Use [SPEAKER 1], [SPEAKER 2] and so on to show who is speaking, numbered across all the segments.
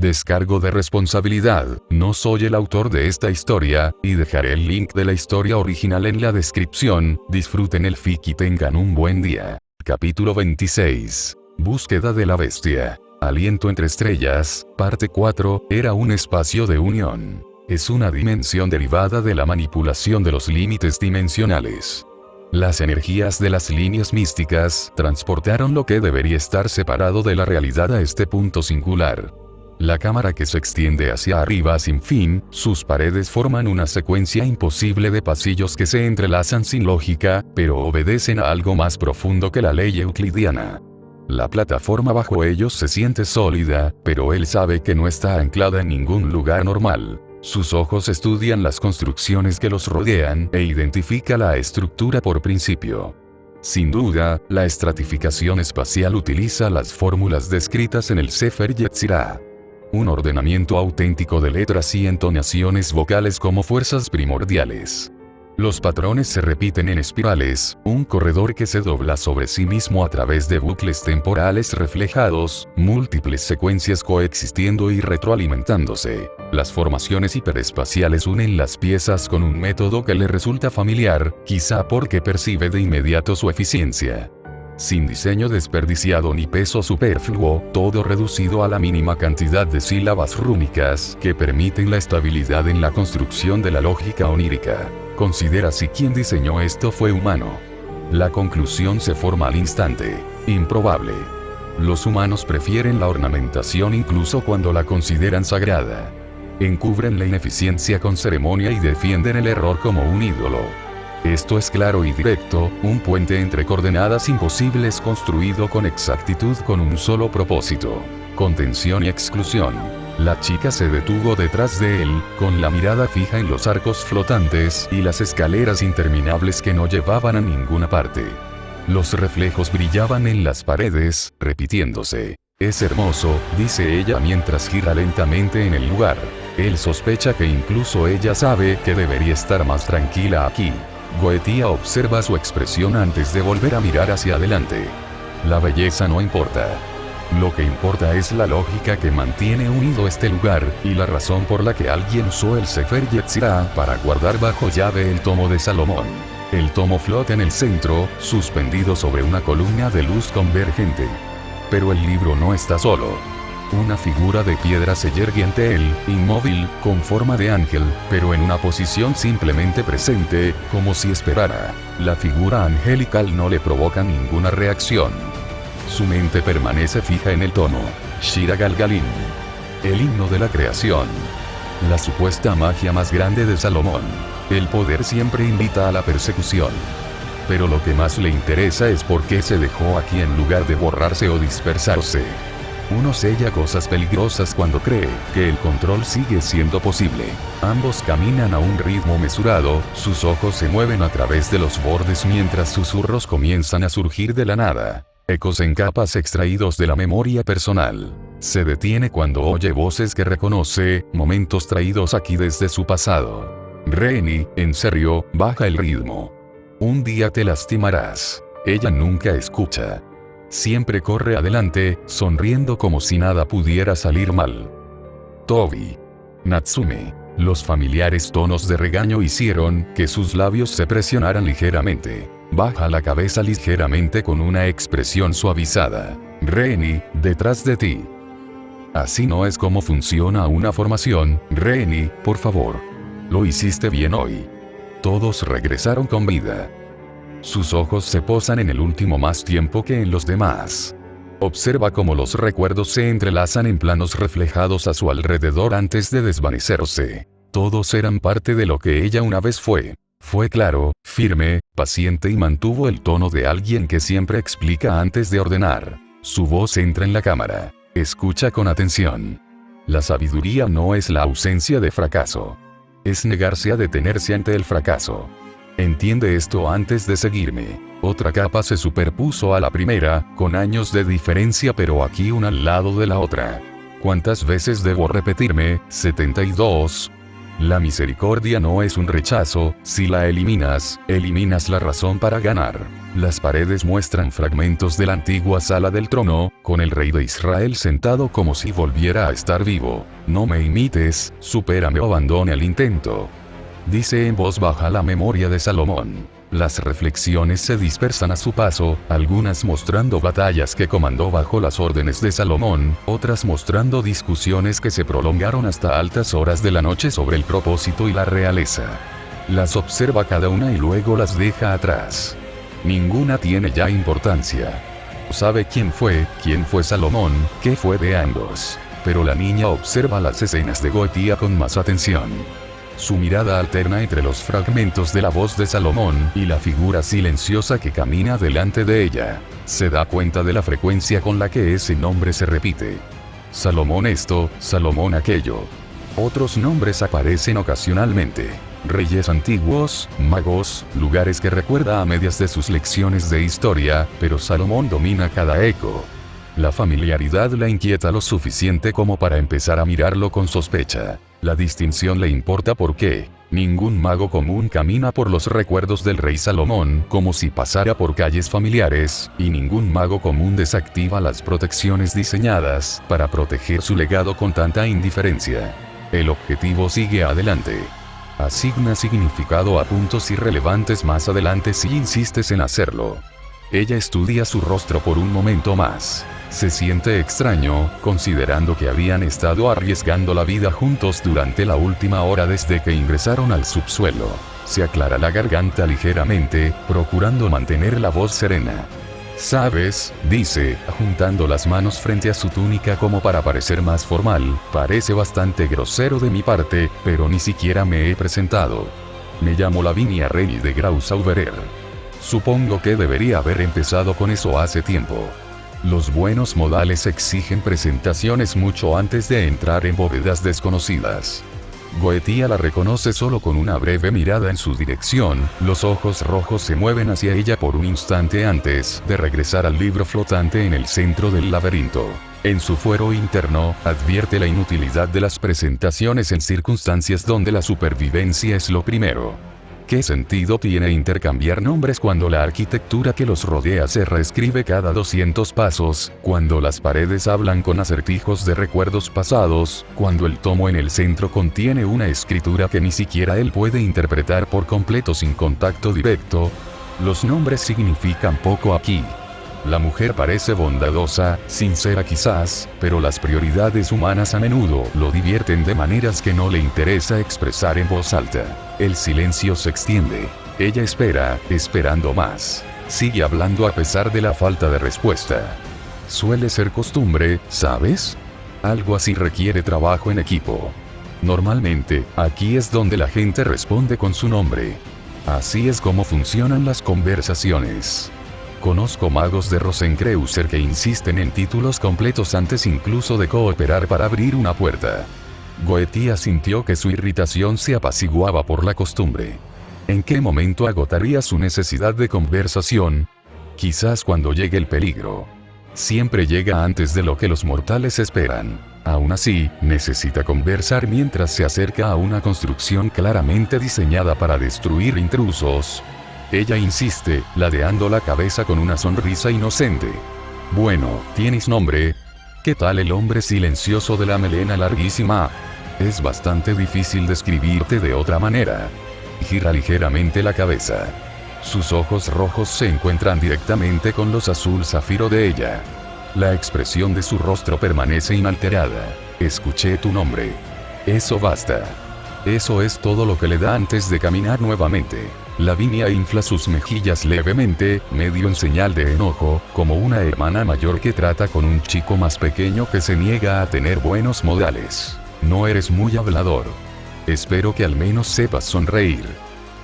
[SPEAKER 1] Descargo de responsabilidad, no soy el autor de esta historia, y dejaré el link de la historia original en la descripción. Disfruten el fic y tengan un buen día. Capítulo 26. Búsqueda de la bestia. Aliento entre estrellas, parte 4, era un espacio de unión. Es una dimensión derivada de la manipulación de los límites dimensionales. Las energías de las líneas místicas transportaron lo que debería estar separado de la realidad a este punto singular. La cámara que se extiende hacia arriba sin fin, sus paredes forman una secuencia imposible de pasillos que se entrelazan sin lógica, pero obedecen a algo más profundo que la ley euclidiana. La plataforma bajo ellos se siente sólida, pero él sabe que no está anclada en ningún lugar normal. Sus ojos estudian las construcciones que los rodean e identifica la estructura por principio. Sin duda, la estratificación espacial utiliza las fórmulas descritas en el Sefer Yetzirah. Un ordenamiento auténtico de letras y entonaciones vocales como fuerzas primordiales. Los patrones se repiten en espirales, un corredor que se dobla sobre sí mismo a través de bucles temporales reflejados, múltiples secuencias coexistiendo y retroalimentándose. Las formaciones hiperespaciales unen las piezas con un método que le resulta familiar, quizá porque percibe de inmediato su eficiencia. Sin diseño desperdiciado ni peso superfluo, todo reducido a la mínima cantidad de sílabas rúnicas que permiten la estabilidad en la construcción de la lógica onírica. Considera si quien diseñó esto fue humano. La conclusión se forma al instante. Improbable. Los humanos prefieren la ornamentación incluso cuando la consideran sagrada. Encubren la ineficiencia con ceremonia y defienden el error como un ídolo. Esto es claro y directo, un puente entre coordenadas imposibles construido con exactitud con un solo propósito: contención y exclusión. La chica se detuvo detrás de él, con la mirada fija en los arcos flotantes y las escaleras interminables que no llevaban a ninguna parte. Los reflejos brillaban en las paredes, repitiéndose. Es hermoso, dice ella mientras gira lentamente en el lugar. Él sospecha que incluso ella sabe que debería estar más tranquila aquí. Goetia observa su expresión antes de volver a mirar hacia adelante. La belleza no importa. Lo que importa es la lógica que mantiene unido este lugar, y la razón por la que alguien usó el Sefer Yetzirah para guardar bajo llave el tomo de Salomón. El tomo flota en el centro, suspendido sobre una columna de luz convergente. Pero el libro no está solo. Una figura de piedra se yergue ante él, inmóvil, con forma de ángel, pero en una posición simplemente presente, como si esperara. La figura angelical no le provoca ninguna reacción. Su mente permanece fija en el tono. Shira Galgalín. El himno de la creación. La supuesta magia más grande de Salomón. El poder siempre invita a la persecución. Pero lo que más le interesa es por qué se dejó aquí en lugar de borrarse o dispersarse. Uno sella cosas peligrosas cuando cree que el control sigue siendo posible. Ambos caminan a un ritmo mesurado, sus ojos se mueven a través de los bordes mientras susurros comienzan a surgir de la nada. Ecos en capas extraídos de la memoria personal. Se detiene cuando oye voces que reconoce, momentos traídos aquí desde su pasado. Reni, en serio, baja el ritmo. Un día te lastimarás. Ella nunca escucha. Siempre corre adelante, sonriendo como si nada pudiera salir mal. Tobi. Natsume. Los familiares tonos de regaño hicieron que sus labios se presionaran ligeramente. Baja la cabeza ligeramente con una expresión suavizada. Reni, detrás de ti. Así no es como funciona una formación, Reni, por favor. Lo hiciste bien hoy. Todos regresaron con vida. Sus ojos se posan en el último más tiempo que en los demás. Observa cómo los recuerdos se entrelazan en planos reflejados a su alrededor antes de desvanecerse. Todos eran parte de lo que ella una vez fue. Fue claro, firme, paciente y mantuvo el tono de alguien que siempre explica antes de ordenar. Su voz entra en la cámara. Escucha con atención. La sabiduría no es la ausencia de fracaso. Es negarse a detenerse ante el fracaso. Entiende esto antes de seguirme. Otra capa se superpuso a la primera, con años de diferencia, pero aquí una al lado de la otra. ¿Cuántas veces debo repetirme? 72. La misericordia no es un rechazo, si la eliminas, eliminas la razón para ganar. Las paredes muestran fragmentos de la antigua sala del trono, con el rey de Israel sentado como si volviera a estar vivo. No me imites, supérame o abandona el intento. Dice en voz baja la memoria de Salomón. Las reflexiones se dispersan a su paso, algunas mostrando batallas que comandó bajo las órdenes de Salomón, otras mostrando discusiones que se prolongaron hasta altas horas de la noche sobre el propósito y la realeza. Las observa cada una y luego las deja atrás. Ninguna tiene ya importancia. Sabe quién fue Salomón, qué fue de ambos. Pero la niña observa las escenas de Goetía con más atención. Su mirada alterna entre los fragmentos de la voz de Salomón y la figura silenciosa que camina delante de ella. Se da cuenta de la frecuencia con la que ese nombre se repite. Salomón esto, Salomón aquello. Otros nombres aparecen ocasionalmente. Reyes antiguos, magos, lugares que recuerda a medias de sus lecciones de historia, pero Salomón domina cada eco. La familiaridad la inquieta lo suficiente como para empezar a mirarlo con sospecha. La distinción le importa porque ningún mago común camina por los recuerdos del rey Salomón como si pasara por calles familiares, y ningún mago común desactiva las protecciones diseñadas para proteger su legado con tanta indiferencia. El objetivo sigue adelante. Asigna significado a puntos irrelevantes más adelante si insistes en hacerlo. Ella estudia su rostro por un momento más. Se siente extraño, considerando que habían estado arriesgando la vida juntos durante la última hora desde que ingresaron al subsuelo. Se aclara la garganta ligeramente, procurando mantener la voz serena. «¿Sabes?», dice, juntando las manos frente a su túnica como para parecer más formal, «parece bastante grosero de mi parte, pero ni siquiera me he presentado. Me llamo Lavinia Rey de Grau-Sauverer. Supongo que debería haber empezado con eso hace tiempo». Los buenos modales exigen presentaciones mucho antes de entrar en bóvedas desconocidas. Goetía la reconoce solo con una breve mirada en su dirección, los ojos rojos se mueven hacia ella por un instante antes de regresar al libro flotante en el centro del laberinto. En su fuero interno, advierte la inutilidad de las presentaciones en circunstancias donde la supervivencia es lo primero. ¿Qué sentido tiene intercambiar nombres cuando la arquitectura que los rodea se reescribe cada 200 pasos, cuando las paredes hablan con acertijos de recuerdos pasados, cuando el tomo en el centro contiene una escritura que ni siquiera él puede interpretar por completo sin contacto directo? Los nombres significan poco aquí. La mujer parece bondadosa, sincera quizás, pero las prioridades humanas a menudo lo divierten de maneras que no le interesa expresar en voz alta. El silencio se extiende. Ella espera, esperando más. Sigue hablando a pesar de la falta de respuesta. Suele ser costumbre, ¿sabes? Algo así requiere trabajo en equipo. Normalmente, aquí es donde la gente responde con su nombre. Así es como funcionan las conversaciones. Conozco magos de Rosencreuser que insisten en títulos completos antes incluso de cooperar para abrir una puerta. Goetía sintió que su irritación se apaciguaba por la costumbre. ¿En qué momento agotaría su necesidad de conversación? Quizás cuando llegue el peligro. Siempre llega antes de lo que los mortales esperan. Aún así, necesita conversar mientras se acerca a una construcción claramente diseñada para destruir intrusos. Ella insiste, ladeando la cabeza con una sonrisa inocente. «Bueno, ¿tienes nombre? ¿Qué tal el hombre silencioso de la melena larguísima? Es bastante difícil describirte de otra manera». Gira ligeramente la cabeza. Sus ojos rojos se encuentran directamente con los azul zafiro de ella. La expresión de su rostro permanece inalterada. «Escuché tu nombre. Eso basta». Eso es todo lo que le da antes de caminar nuevamente. Lavinia infla sus mejillas levemente, medio en señal de enojo, como una hermana mayor que trata con un chico más pequeño que se niega a tener buenos modales. «No eres muy hablador. Espero que al menos sepas sonreír».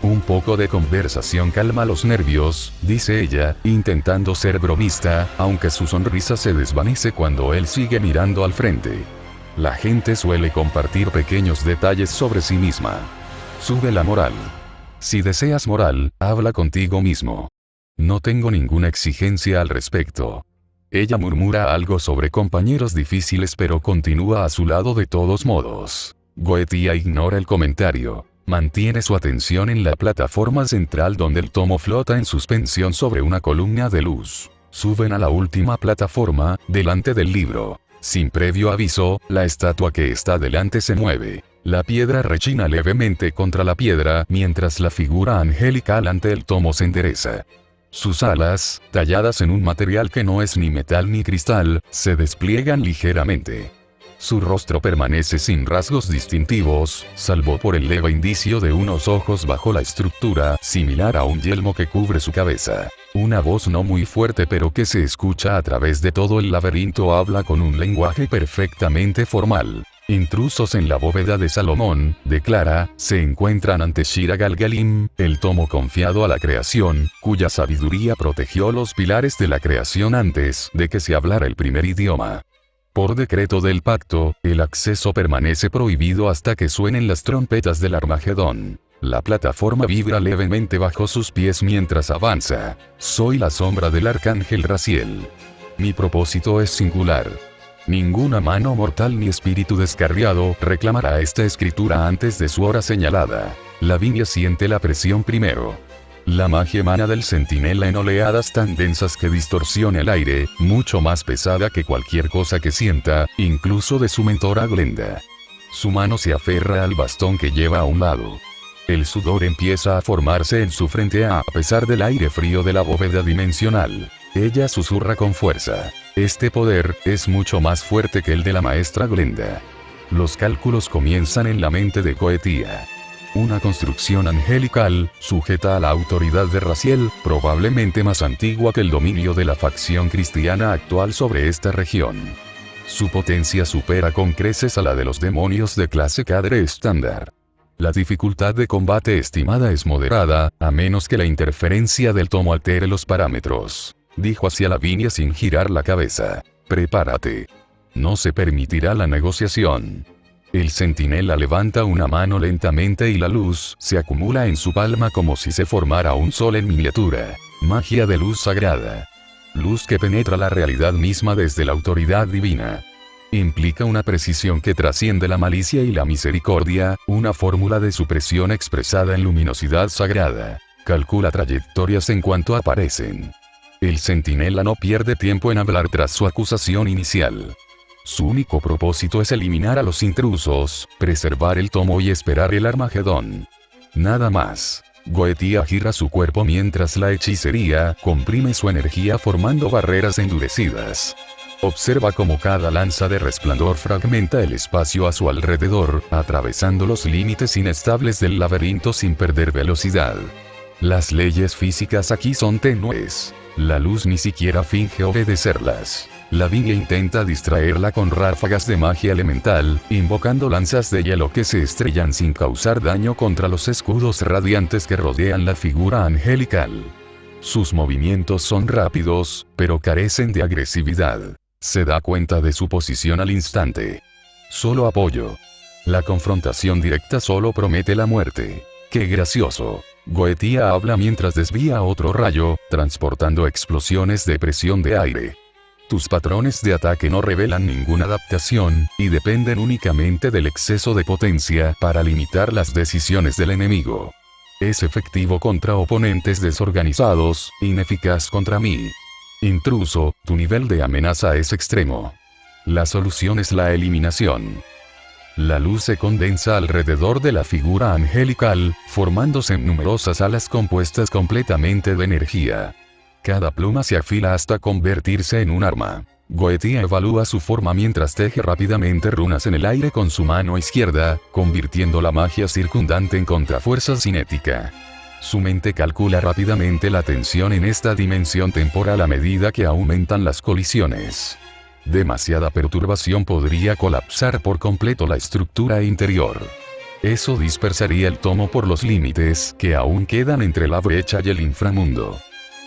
[SPEAKER 1] «Un poco de conversación calma los nervios», dice ella, intentando ser bromista, aunque su sonrisa se desvanece cuando él sigue mirando al frente. La gente suele compartir pequeños detalles sobre sí misma. Sube la moral. Si deseas moral, habla contigo mismo. No tengo ninguna exigencia al respecto. Ella murmura algo sobre compañeros difíciles pero continúa a su lado de todos modos. Goetía ignora el comentario. Mantiene su atención en la plataforma central donde el tomo flota en suspensión sobre una columna de luz. Suben a la última plataforma, delante del libro. Sin previo aviso, la estatua que está delante se mueve. La piedra rechina levemente contra la piedra mientras la figura angelical ante el tomo se endereza. Sus alas, talladas en un material que no es ni metal ni cristal, se despliegan ligeramente. Su rostro permanece sin rasgos distintivos, salvo por el leve indicio de unos ojos bajo la estructura similar a un yelmo que cubre su cabeza. Una voz no muy fuerte pero que se escucha a través de todo el laberinto habla con un lenguaje perfectamente formal. Intrusos en la bóveda de Salomón, declara, se encuentran ante Shira Galgalim, el tomo confiado a la creación, cuya sabiduría protegió los pilares de la creación antes de que se hablara el primer idioma. Por decreto del pacto, el acceso permanece prohibido hasta que suenen las trompetas del Armagedón. La plataforma vibra levemente bajo sus pies mientras avanza. Soy la sombra del arcángel Raziel. Mi propósito es singular. Ninguna mano mortal ni espíritu descarriado reclamará esta escritura antes de su hora señalada. Lavinia siente la presión primero. La magia emana del centinela en oleadas tan densas que distorsiona el aire, mucho más pesada que cualquier cosa que sienta, incluso de su mentora Glenda. Su mano se aferra al bastón que lleva a un lado. El sudor empieza a formarse en su frente a pesar del aire frío de la bóveda dimensional. Ella susurra con fuerza. Este poder es mucho más fuerte que el de la maestra Glenda. Los cálculos comienzan en la mente de Goetia. Una construcción angelical, sujeta a la autoridad de Raziel, probablemente más antigua que el dominio de la facción cristiana actual sobre esta región. Su potencia supera con creces a la de los demonios de clase cadre estándar. La dificultad de combate estimada es moderada, a menos que la interferencia del tomo altere los parámetros. Dijo hacia Lavinia sin girar la cabeza. Prepárate. No se permitirá la negociación. El centinela levanta una mano lentamente y la luz se acumula en su palma como si se formara un sol en miniatura. Magia de luz sagrada. Luz que penetra la realidad misma desde la autoridad divina. Implica una precisión que trasciende la malicia y la misericordia, una fórmula de supresión expresada en luminosidad sagrada. Calcula trayectorias en cuanto aparecen. El centinela no pierde tiempo en hablar tras su acusación inicial. Su único propósito es eliminar a los intrusos, preservar el tomo y esperar el Armagedón. Nada más. Goetia gira su cuerpo mientras la hechicería comprime su energía formando barreras endurecidas. Observa cómo cada lanza de resplandor fragmenta el espacio a su alrededor, atravesando los límites inestables del laberinto sin perder velocidad. Las leyes físicas aquí son tenues. La luz ni siquiera finge obedecerlas. Lavinia intenta distraerla con ráfagas de magia elemental, invocando lanzas de hielo que se estrellan sin causar daño contra los escudos radiantes que rodean la figura angelical. Sus movimientos son rápidos, pero carecen de agresividad. Se da cuenta de su posición al instante. Solo apoyo. La confrontación directa solo promete la muerte. ¡Qué gracioso! Goetia habla mientras desvía otro rayo, transportando explosiones de presión de aire. Tus patrones de ataque no revelan ninguna adaptación, y dependen únicamente del exceso de potencia para limitar las decisiones del enemigo. Es efectivo contra oponentes desorganizados, ineficaz contra mí. Intruso, tu nivel de amenaza es extremo. La solución es la eliminación. La luz se condensa alrededor de la figura angelical, formándose en numerosas alas compuestas completamente de energía. Cada pluma se afila hasta convertirse en un arma. Goetia evalúa su forma mientras teje rápidamente runas en el aire con su mano izquierda, convirtiendo la magia circundante en contrafuerza cinética. Su mente calcula rápidamente la tensión en esta dimensión temporal a medida que aumentan las colisiones. Demasiada perturbación podría colapsar por completo la estructura interior. Eso dispersaría el tomo por los límites que aún quedan entre la brecha y el inframundo.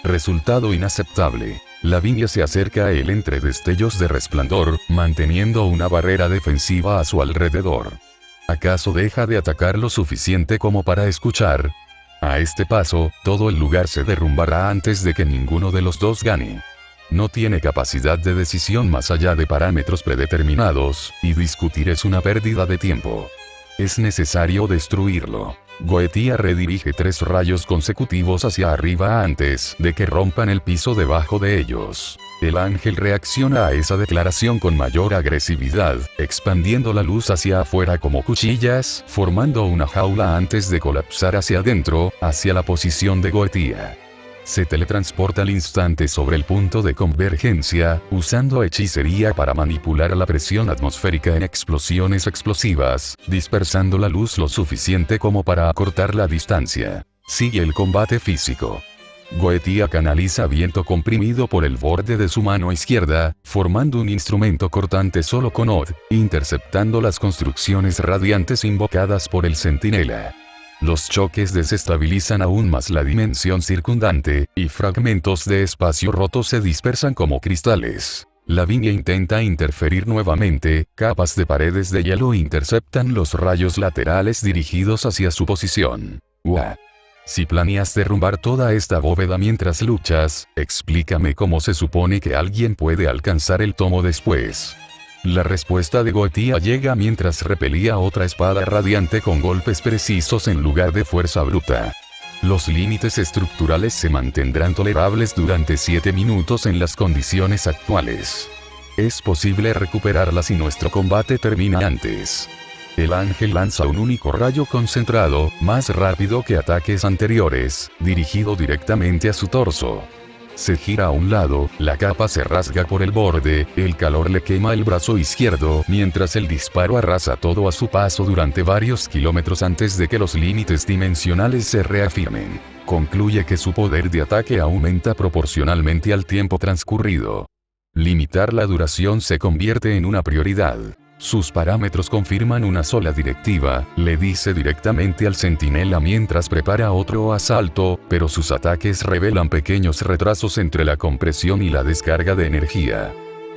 [SPEAKER 1] Resultado inaceptable. Lavinia se acerca a él entre destellos de resplandor, manteniendo una barrera defensiva a su alrededor. ¿Acaso deja de atacar lo suficiente como para escuchar? A este paso, todo el lugar se derrumbará antes de que ninguno de los dos gane. No tiene capacidad de decisión más allá de parámetros predeterminados, y discutir es una pérdida de tiempo. Es necesario destruirlo. Goetia redirige 3 rayos consecutivos hacia arriba antes de que rompan el piso debajo de ellos. El ángel reacciona a esa declaración con mayor agresividad, expandiendo la luz hacia afuera como cuchillas, formando una jaula antes de colapsar hacia adentro, hacia la posición de Goetia. Se teletransporta al instante sobre el punto de convergencia, usando hechicería para manipular la presión atmosférica en explosiones explosivas, dispersando la luz lo suficiente como para acortar la distancia. Sigue el combate físico. Goetia canaliza viento comprimido por el borde de su mano izquierda, formando un instrumento cortante solo con Od, interceptando las construcciones radiantes invocadas por el centinela. Los choques desestabilizan aún más la dimensión circundante, y fragmentos de espacio roto se dispersan como cristales. Lavinia intenta interferir nuevamente, capas de paredes de hielo interceptan los rayos laterales dirigidos hacia su posición. ¡Uah! Si planeas derrumbar toda esta bóveda mientras luchas, explícame cómo se supone que alguien puede alcanzar el tomo después. La respuesta de Goetia llega mientras repelía otra espada radiante con golpes precisos en lugar de fuerza bruta. Los límites estructurales se mantendrán tolerables durante 7 minutos en las condiciones actuales. Es posible recuperarlas si nuestro combate termina antes. El ángel lanza un único rayo concentrado, más rápido que ataques anteriores, dirigido directamente a su torso. Se gira a un lado, la capa se rasga por el borde, el calor le quema el brazo izquierdo, mientras el disparo arrasa todo a su paso durante varios kilómetros antes de que los límites dimensionales se reafirmen. Concluye que su poder de ataque aumenta proporcionalmente al tiempo transcurrido. Limitar la duración se convierte en una prioridad. Sus parámetros confirman una sola directiva, le dice directamente al centinela mientras prepara otro asalto, pero sus ataques revelan pequeños retrasos entre la compresión y la descarga de energía.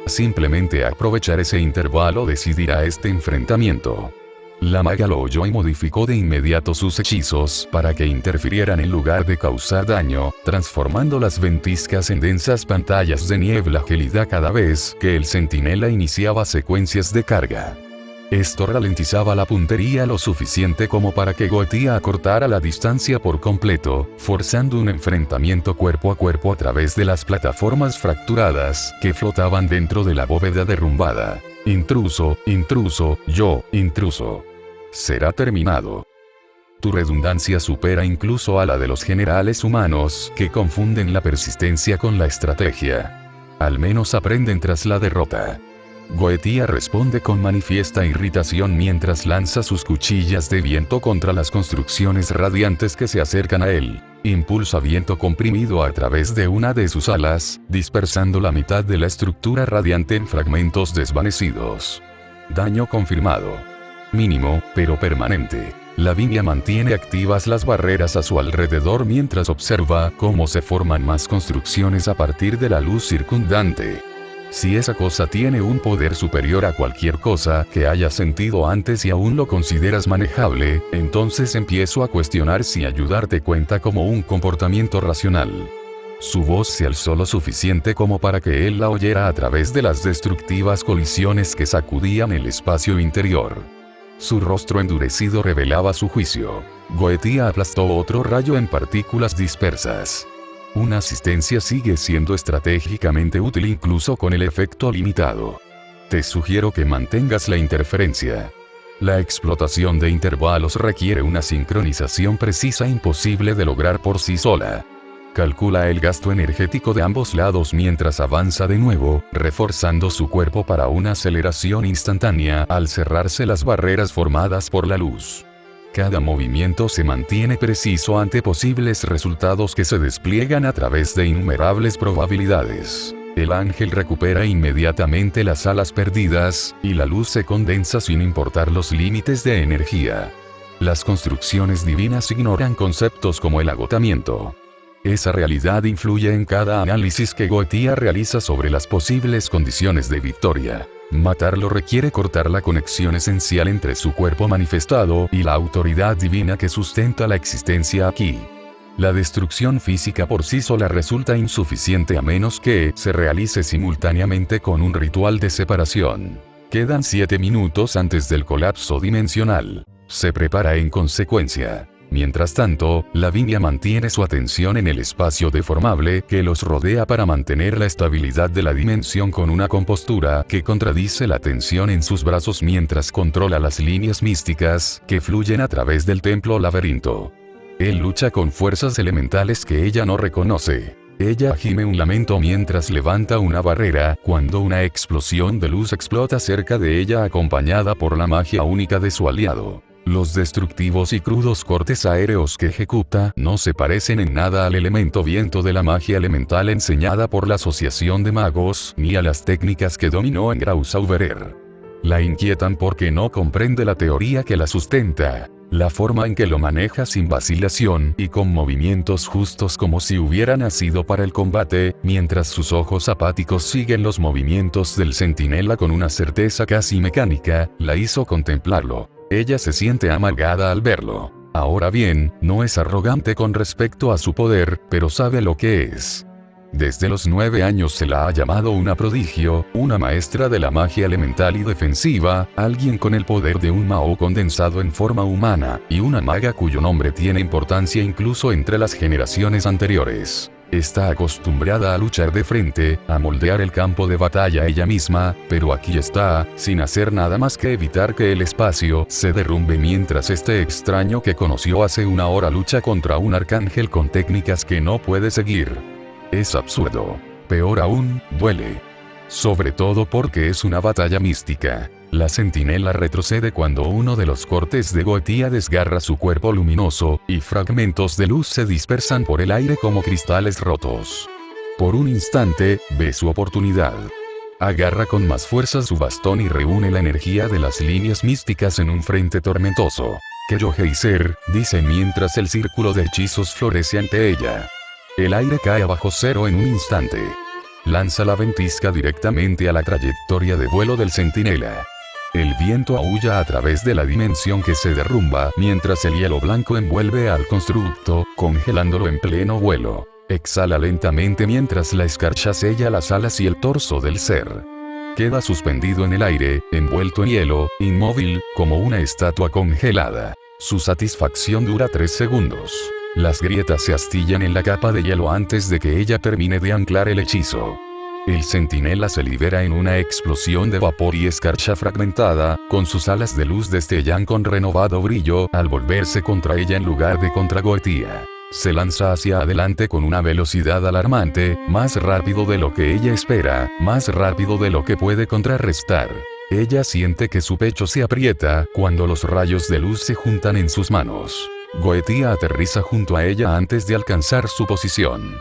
[SPEAKER 1] Simplemente aprovechar ese intervalo decidirá este enfrentamiento. La maga lo oyó y modificó de inmediato sus hechizos para que interfirieran en lugar de causar daño, transformando las ventiscas en densas pantallas de niebla gélida cada vez que el centinela iniciaba secuencias de carga. Esto ralentizaba la puntería lo suficiente como para que Goetia acortara la distancia por completo, forzando un enfrentamiento cuerpo a cuerpo a través de las plataformas fracturadas que flotaban dentro de la bóveda derrumbada. Intruso, intruso, yo, intruso. Será terminado. Tu redundancia supera incluso a la de los generales humanos que confunden la persistencia con la estrategia. Al menos aprenden tras la derrota. Goetia responde con manifiesta irritación mientras lanza sus cuchillas de viento contra las construcciones radiantes que se acercan a él. Impulsa viento comprimido a través de una de sus alas, dispersando la mitad de la estructura radiante en fragmentos desvanecidos. Daño confirmado. Mínimo, pero permanente. Lavinia mantiene activas las barreras a su alrededor mientras observa cómo se forman más construcciones a partir de la luz circundante. Si esa cosa tiene un poder superior a cualquier cosa que hayas sentido antes y aún lo consideras manejable, entonces empiezo a cuestionar si ayudarte cuenta como un comportamiento racional. Su voz se alzó lo suficiente como para que él la oyera a través de las destructivas colisiones que sacudían el espacio interior. Su rostro endurecido revelaba su juicio. Goetia aplastó otro rayo en partículas dispersas. Una asistencia sigue siendo estratégicamente útil incluso con el efecto limitado. Te sugiero que mantengas la interferencia. La explotación de intervalos requiere una sincronización precisa imposible de lograr por sí sola. Calcula el gasto energético de ambos lados mientras avanza de nuevo, reforzando su cuerpo para una aceleración instantánea al cerrarse las barreras formadas por la luz. Cada movimiento se mantiene preciso ante posibles resultados que se despliegan a través de innumerables probabilidades. El ángel recupera inmediatamente las alas perdidas, y la luz se condensa sin importar los límites de energía. Las construcciones divinas ignoran conceptos como el agotamiento. Esa realidad influye en cada análisis que Goetia realiza sobre las posibles condiciones de victoria. Matarlo requiere cortar la conexión esencial entre su cuerpo manifestado y la autoridad divina que sustenta la existencia aquí. La destrucción física por sí sola resulta insuficiente a menos que se realice simultáneamente con un ritual de separación. Quedan 7 minutos antes del colapso dimensional. Se prepara en consecuencia. Mientras tanto, Lavinia mantiene su atención en el espacio deformable que los rodea para mantener la estabilidad de la dimensión con una compostura que contradice la tensión en sus brazos mientras controla las líneas místicas que fluyen a través del templo laberinto. Él lucha con fuerzas elementales que ella no reconoce. Ella gime un lamento mientras levanta una barrera, cuando una explosión de luz explota cerca de ella acompañada por la magia única de su aliado. Los destructivos y crudos cortes aéreos que ejecuta no se parecen en nada al elemento viento de la magia elemental enseñada por la Asociación de Magos, ni a las técnicas que dominó en Graussauberer. La inquietan porque no comprende la teoría que la sustenta, la forma en que lo maneja sin vacilación y con movimientos justos como si hubiera nacido para el combate, mientras sus ojos apáticos siguen los movimientos del centinela con una certeza casi mecánica, la hizo contemplarlo. Ella se siente amargada al verlo. Ahora bien, no es arrogante con respecto a su poder, pero sabe lo que es. Desde los 9 años se la ha llamado una prodigio, una maestra de la magia elemental y defensiva, alguien con el poder de un Mao condensado en forma humana, y una maga cuyo nombre tiene importancia incluso entre las generaciones anteriores. Está acostumbrada a luchar de frente, a moldear el campo de batalla ella misma, pero aquí está, sin hacer nada más que evitar que el espacio se derrumbe mientras este extraño que conoció hace una hora lucha contra un arcángel con técnicas que no puede seguir. Es absurdo. Peor aún, duele. Sobre todo porque es una batalla mística. La centinela retrocede cuando uno de los cortes de Goetia desgarra su cuerpo luminoso, y fragmentos de luz se dispersan por el aire como cristales rotos. Por un instante, ve su oportunidad. Agarra con más fuerza su bastón y reúne la energía de las líneas místicas en un frente tormentoso. Que yo Heiser, dice mientras el círculo de hechizos florece ante ella. El aire cae bajo cero en un instante. Lanza la ventisca directamente a la trayectoria de vuelo del centinela. El viento aúlla a través de la dimensión que se derrumba, mientras el hielo blanco envuelve al constructo, congelándolo en pleno vuelo. Exhala lentamente mientras la escarcha sella las alas y el torso del ser. Queda suspendido en el aire, envuelto en hielo, inmóvil, como una estatua congelada. Su satisfacción dura 3 segundos. Las grietas se astillan en la capa de hielo antes de que ella termine de anclar el hechizo. El centinela se libera en una explosión de vapor y escarcha fragmentada, con sus alas de luz destellan con renovado brillo al volverse contra ella en lugar de contra Goetia. Se lanza hacia adelante con una velocidad alarmante, más rápido de lo que ella espera, más rápido de lo que puede contrarrestar. Ella siente que su pecho se aprieta cuando los rayos de luz se juntan en sus manos. Goetia aterriza junto a ella antes de alcanzar su posición.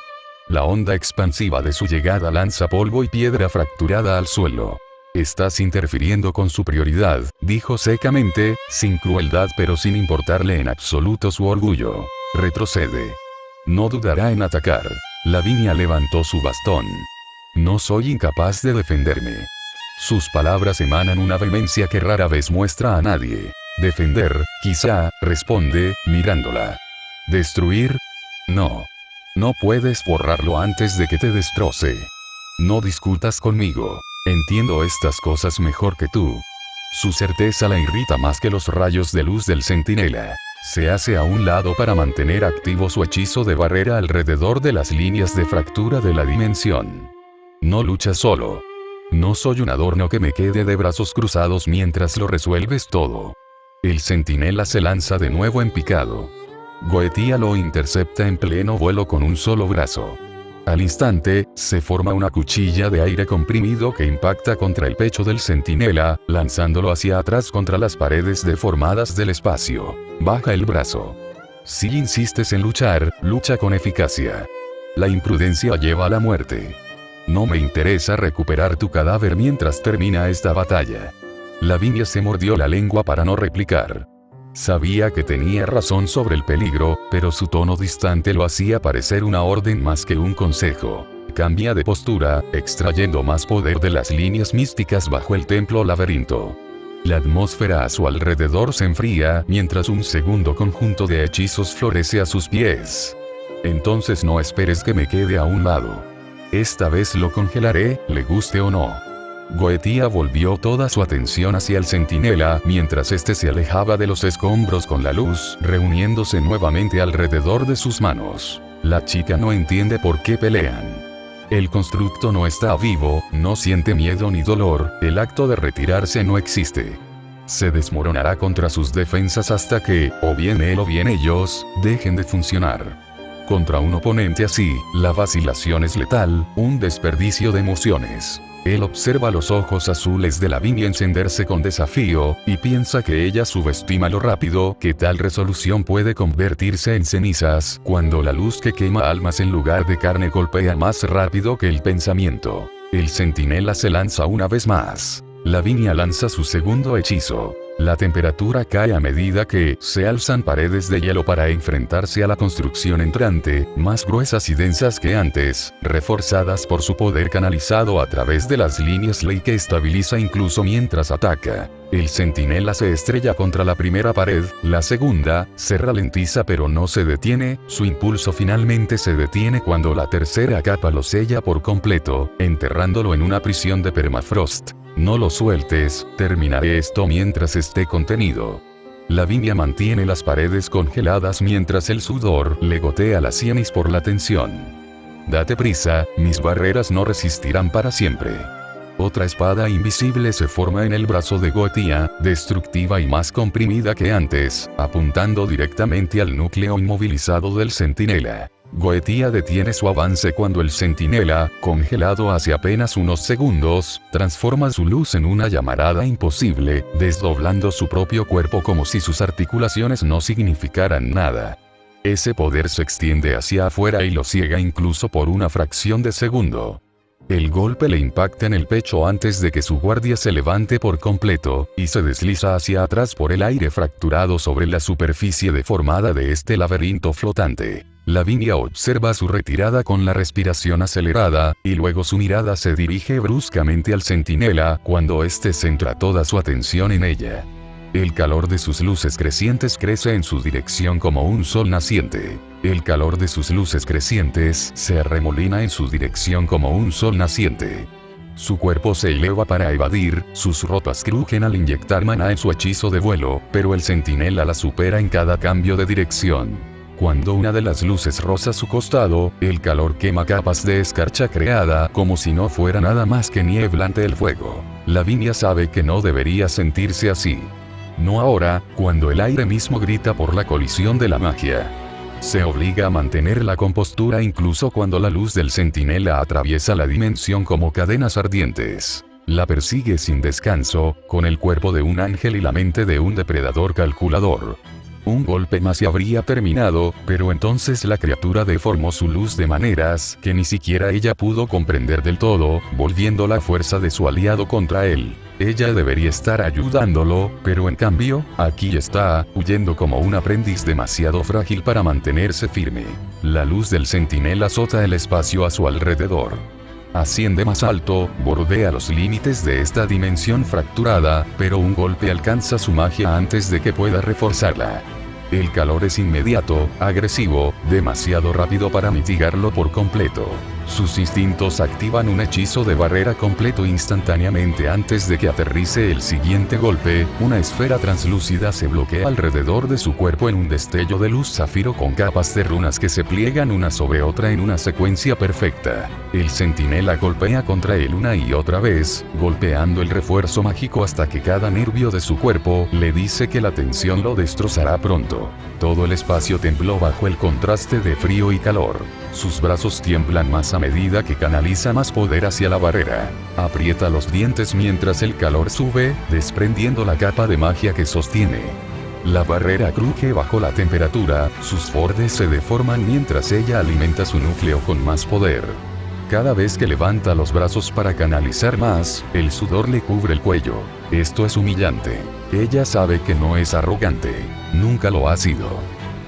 [SPEAKER 1] La onda expansiva de su llegada lanza polvo y piedra fracturada al suelo. Estás interfiriendo con su prioridad, dijo secamente, sin crueldad pero sin importarle en absoluto su orgullo. Retrocede. No dudará en atacar. Lavinia levantó su bastón. No soy incapaz de defenderme. Sus palabras emanan una vehemencia que rara vez muestra a nadie. Defender, quizá, responde, mirándola. ¿Destruir? No. No puedes borrarlo antes de que te destroce. No discutas conmigo. Entiendo estas cosas mejor que tú. Su certeza la irrita más que los rayos de luz del centinela. Se hace a un lado para mantener activo su hechizo de barrera alrededor de las líneas de fractura de la dimensión. No lucha solo. No soy un adorno que me quede de brazos cruzados mientras lo resuelves todo. El centinela se lanza de nuevo en picado. Goetia lo intercepta en pleno vuelo con un solo brazo. Al instante, se forma una cuchilla de aire comprimido que impacta contra el pecho del centinela, lanzándolo hacia atrás contra las paredes deformadas del espacio. Baja el brazo. Si insistes en luchar, lucha con eficacia. La imprudencia lleva a la muerte. No me interesa recuperar tu cadáver mientras termina esta batalla. Lavinia se mordió la lengua para no replicar. Sabía que tenía razón sobre el peligro, pero su tono distante lo hacía parecer una orden más que un consejo. Cambia de postura, extrayendo más poder de las líneas místicas bajo el templo laberinto. La atmósfera a su alrededor se enfría, mientras un segundo conjunto de hechizos florece a sus pies. Entonces no esperes que me quede a un lado. Esta vez lo congelaré, le guste o no. Goetia volvió toda su atención hacia el centinela mientras este se alejaba de los escombros con la luz, reuniéndose nuevamente alrededor de sus manos. La chica no entiende por qué pelean. El constructo no está vivo, no siente miedo ni dolor, el acto de retirarse no existe. Se desmoronará contra sus defensas hasta que, o bien él o bien ellos, dejen de funcionar. Contra un oponente así, la vacilación es letal, un desperdicio de emociones. Él observa los ojos azules de Lavinia encenderse con desafío, y piensa que ella subestima lo rápido que tal resolución puede convertirse en cenizas, cuando la luz que quema almas en lugar de carne golpea más rápido que el pensamiento. El centinela se lanza una vez más. Lavinia lanza su segundo hechizo. La temperatura cae a medida que se alzan paredes de hielo para enfrentarse a la construcción entrante, más gruesas y densas que antes, reforzadas por su poder canalizado a través de las líneas ley que estabiliza incluso mientras ataca. El centinela se estrella contra la primera pared, la segunda, se ralentiza pero no se detiene, su impulso finalmente se detiene cuando la tercera capa lo sella por completo, enterrándolo en una prisión de permafrost. No lo sueltes, terminaré esto mientras esté contenido. Lavinia mantiene las paredes congeladas mientras el sudor le gotea la sienes por la tensión. Date prisa, mis barreras no resistirán para siempre. Otra espada invisible se forma en el brazo de Goetia, destructiva y más comprimida que antes, apuntando directamente al núcleo inmovilizado del centinela. Goetia detiene su avance cuando el centinela, congelado hace apenas unos segundos, transforma su luz en una llamarada imposible, desdoblando su propio cuerpo como si sus articulaciones no significaran nada. Ese poder se extiende hacia afuera y lo ciega incluso por una fracción de segundo. El golpe le impacta en el pecho antes de que su guardia se levante por completo, y se desliza hacia atrás por el aire fracturado sobre la superficie deformada de este laberinto flotante. Lavinia observa su retirada con la respiración acelerada, y luego su mirada se dirige bruscamente al centinela cuando éste centra toda su atención en ella. El calor de sus luces crecientes crece en su dirección como un sol naciente. El calor de sus luces crecientes se arremolina en su dirección como un sol naciente. Su cuerpo se eleva para evadir, sus ropas crujen al inyectar maná en su hechizo de vuelo, pero el centinela la supera en cada cambio de dirección. Cuando una de las luces roza su costado, el calor quema capas de escarcha creada como si no fuera nada más que niebla ante el fuego. Lavinia sabe que no debería sentirse así. No ahora, cuando el aire mismo grita por la colisión de la magia. Se obliga a mantener la compostura incluso cuando la luz del centinela atraviesa la dimensión como cadenas ardientes. La persigue sin descanso, con el cuerpo de un ángel y la mente de un depredador calculador. Un golpe más y habría terminado, pero entonces la criatura deformó su luz de maneras que ni siquiera ella pudo comprender del todo, volviendo la fuerza de su aliado contra él. Ella debería estar ayudándolo, pero en cambio, aquí está, huyendo como un aprendiz demasiado frágil para mantenerse firme. La luz del centinela azota el espacio a su alrededor. Asciende más alto, bordea los límites de esta dimensión fracturada, pero un golpe alcanza su magia antes de que pueda reforzarla. El calor es inmediato, agresivo, demasiado rápido para mitigarlo por completo. Sus instintos activan un hechizo de barrera completo instantáneamente antes de que aterrice el siguiente golpe. Una esfera translúcida se bloquea alrededor de su cuerpo en un destello de luz zafiro con capas de runas que se pliegan una sobre otra en una secuencia perfecta. El centinela golpea contra él una y otra vez, golpeando el refuerzo mágico hasta que cada nervio de su cuerpo le dice que la tensión lo destrozará pronto. Todo el espacio tembló bajo el contraste de frío y calor. Sus brazos tiemblan más a medida que canaliza más poder hacia la barrera. Aprieta los dientes mientras el calor sube, desprendiendo la capa de magia que sostiene. La barrera cruje bajo la temperatura, sus bordes se deforman mientras ella alimenta su núcleo con más poder. Cada vez que levanta los brazos para canalizar más, el sudor le cubre el cuello. Esto es humillante. Ella sabe que no es arrogante. Nunca lo ha sido.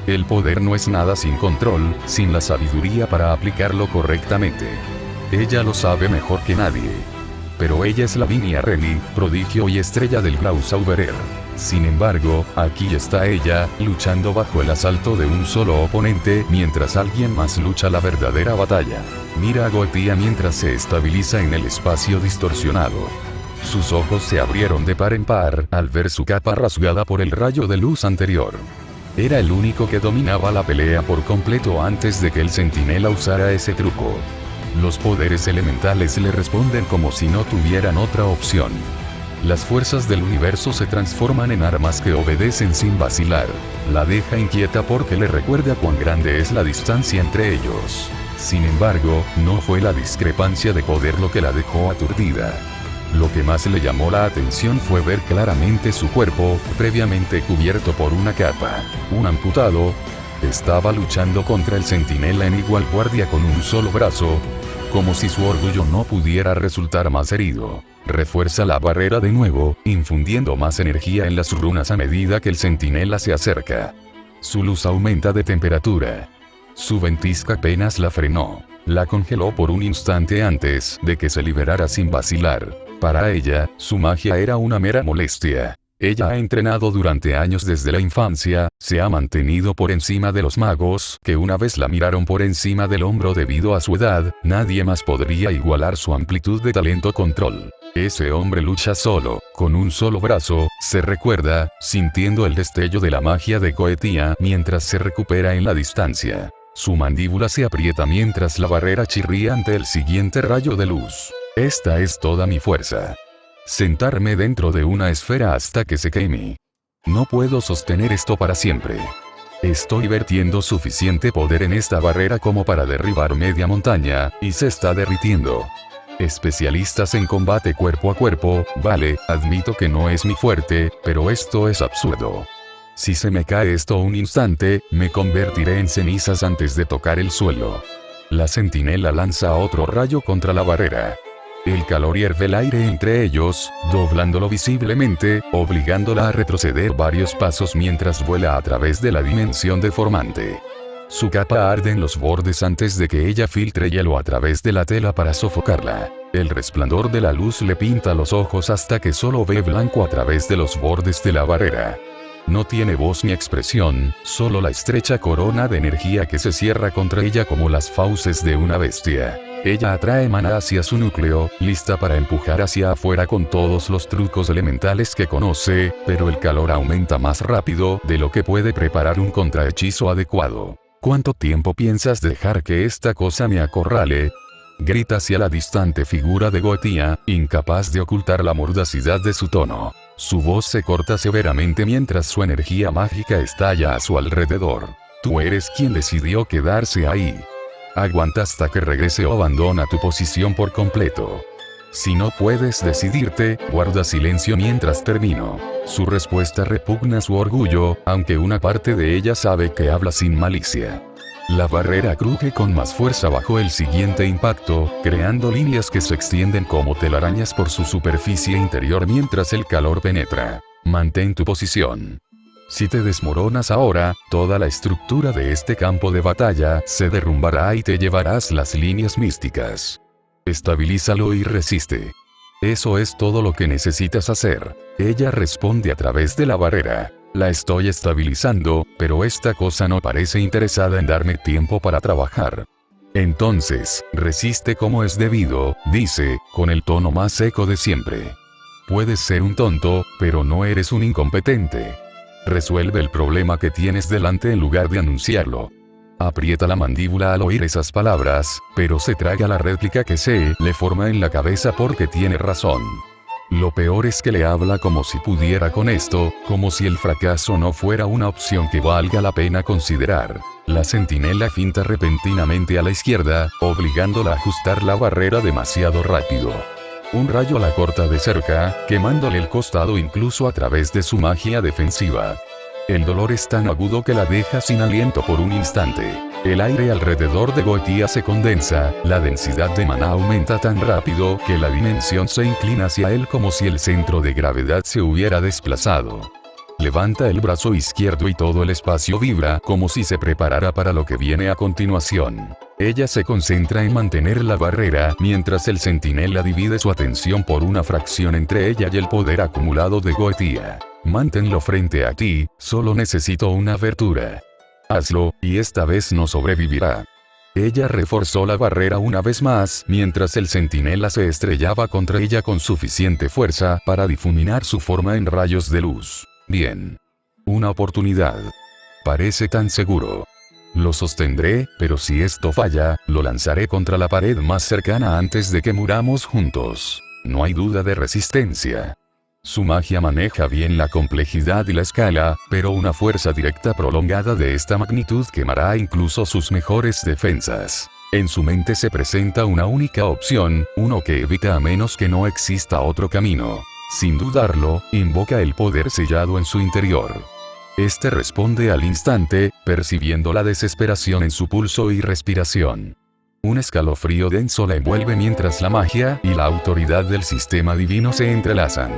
[SPEAKER 1] El poder no es nada sin control, sin la sabiduría para aplicarlo correctamente. Ella lo sabe mejor que nadie. Pero ella es Lavinia Reni, prodigio y estrella del Graussauberer. Sin embargo, aquí está ella, luchando bajo el asalto de un solo oponente, mientras alguien más lucha la verdadera batalla. Mira a Goetia mientras se estabiliza en el espacio distorsionado. Sus ojos se abrieron de par en par al ver su capa rasgada por el rayo de luz anterior. Era el único que dominaba la pelea por completo antes de que el centinela usara ese truco. Los poderes elementales le responden como si no tuvieran otra opción. Las fuerzas del universo se transforman en armas que obedecen sin vacilar. La deja inquieta porque le recuerda cuán grande es la distancia entre ellos. Sin embargo, no fue la discrepancia de poder lo que la dejó aturdida. Lo que más le llamó la atención fue ver claramente su cuerpo, previamente cubierto por una capa. Un amputado estaba luchando contra el centinela en igual guardia con un solo brazo, como si su orgullo no pudiera resultar más herido. Refuerza la barrera de nuevo, infundiendo más energía en las runas a medida que el centinela se acerca. Su luz aumenta de temperatura. Su ventisca apenas la frenó. La congeló por un instante antes de que se liberara sin vacilar. Para ella, su magia era una mera molestia. Ella ha entrenado durante años desde la infancia, se ha mantenido por encima de los magos, que una vez la miraron por encima del hombro debido a su edad, nadie más podría igualar su amplitud de talento-control. Ese hombre lucha solo, con un solo brazo, se recuerda, sintiendo el destello de la magia de Goetia mientras se recupera en la distancia. Su mandíbula se aprieta mientras la barrera chirría ante el siguiente rayo de luz. Esta es toda mi fuerza. Sentarme dentro de una esfera hasta que se queme. No puedo sostener esto para siempre. Estoy vertiendo suficiente poder en esta barrera como para derribar media montaña, y se está derritiendo. Especialistas en combate cuerpo a cuerpo, vale, admito que no es mi fuerte, pero esto es absurdo. Si se me cae esto un instante, me convertiré en cenizas antes de tocar el suelo. La centinela lanza otro rayo contra la barrera. El calor hierve el aire entre ellos, doblándolo visiblemente, obligándola a retroceder varios pasos mientras vuela a través de la dimensión deformante. Su capa arde en los bordes antes de que ella filtre hielo a través de la tela para sofocarla. El resplandor de la luz le pinta los ojos hasta que solo ve blanco a través de los bordes de la barrera. No tiene voz ni expresión, solo la estrecha corona de energía que se cierra contra ella como las fauces de una bestia. Ella atrae maná hacia su núcleo, lista para empujar hacia afuera con todos los trucos elementales que conoce, pero el calor aumenta más rápido de lo que puede preparar un contrahechizo adecuado. ¿Cuánto tiempo piensas dejar que esta cosa me acorrale? Grita hacia la distante figura de Goetia, incapaz de ocultar la mordacidad de su tono. Su voz se corta severamente mientras su energía mágica estalla a su alrededor. Tú eres quien decidió quedarse ahí. Aguanta hasta que regrese o abandona tu posición por completo. Si no puedes decidirte, guarda silencio mientras termino. Su respuesta repugna su orgullo, aunque una parte de ella sabe que habla sin malicia. La barrera cruje con más fuerza bajo el siguiente impacto, creando líneas que se extienden como telarañas por su superficie interior mientras el calor penetra. Mantén tu posición. Si te desmoronas ahora, toda la estructura de este campo de batalla se derrumbará y te llevarás las líneas místicas. Estabilízalo y resiste. Eso es todo lo que necesitas hacer. Ella responde a través de la barrera. La estoy estabilizando, pero esta cosa no parece interesada en darme tiempo para trabajar. Entonces, resiste como es debido, dice, con el tono más seco de siempre. Puedes ser un tonto, pero no eres un incompetente. Resuelve el problema que tienes delante en lugar de anunciarlo. Aprieta la mandíbula al oír esas palabras, pero se traga la réplica que se le forma en la cabeza porque tiene razón. Lo peor es que le habla como si pudiera con esto, como si el fracaso no fuera una opción que valga la pena considerar. La centinela finta repentinamente a la izquierda, obligándola a ajustar la barrera demasiado rápido. Un rayo la corta de cerca, quemándole el costado incluso a través de su magia defensiva. El dolor es tan agudo que la deja sin aliento por un instante. El aire alrededor de Goetia se condensa, la densidad de maná aumenta tan rápido que la dimensión se inclina hacia él como si el centro de gravedad se hubiera desplazado. Levanta el brazo izquierdo y todo el espacio vibra como si se preparara para lo que viene a continuación. Ella se concentra en mantener la barrera mientras el centinela divide su atención por una fracción entre ella y el poder acumulado de Goetia. Manténlo frente a ti, solo necesito una abertura. Hazlo, y esta vez no sobrevivirá. Ella reforzó la barrera una vez más, mientras el centinela se estrellaba contra ella con suficiente fuerza para difuminar su forma en rayos de luz. Bien. Una oportunidad. Parece tan seguro. Lo sostendré, pero si esto falla, lo lanzaré contra la pared más cercana antes de que muramos juntos. No hay duda de resistencia. Su magia maneja bien la complejidad y la escala, pero una fuerza directa prolongada de esta magnitud quemará incluso sus mejores defensas. En su mente se presenta una única opción, uno que evita a menos que no exista otro camino. Sin dudarlo, invoca el poder sellado en su interior. Este responde al instante, percibiendo la desesperación en su pulso y respiración. Un escalofrío denso la envuelve mientras la magia y la autoridad del sistema divino se entrelazan.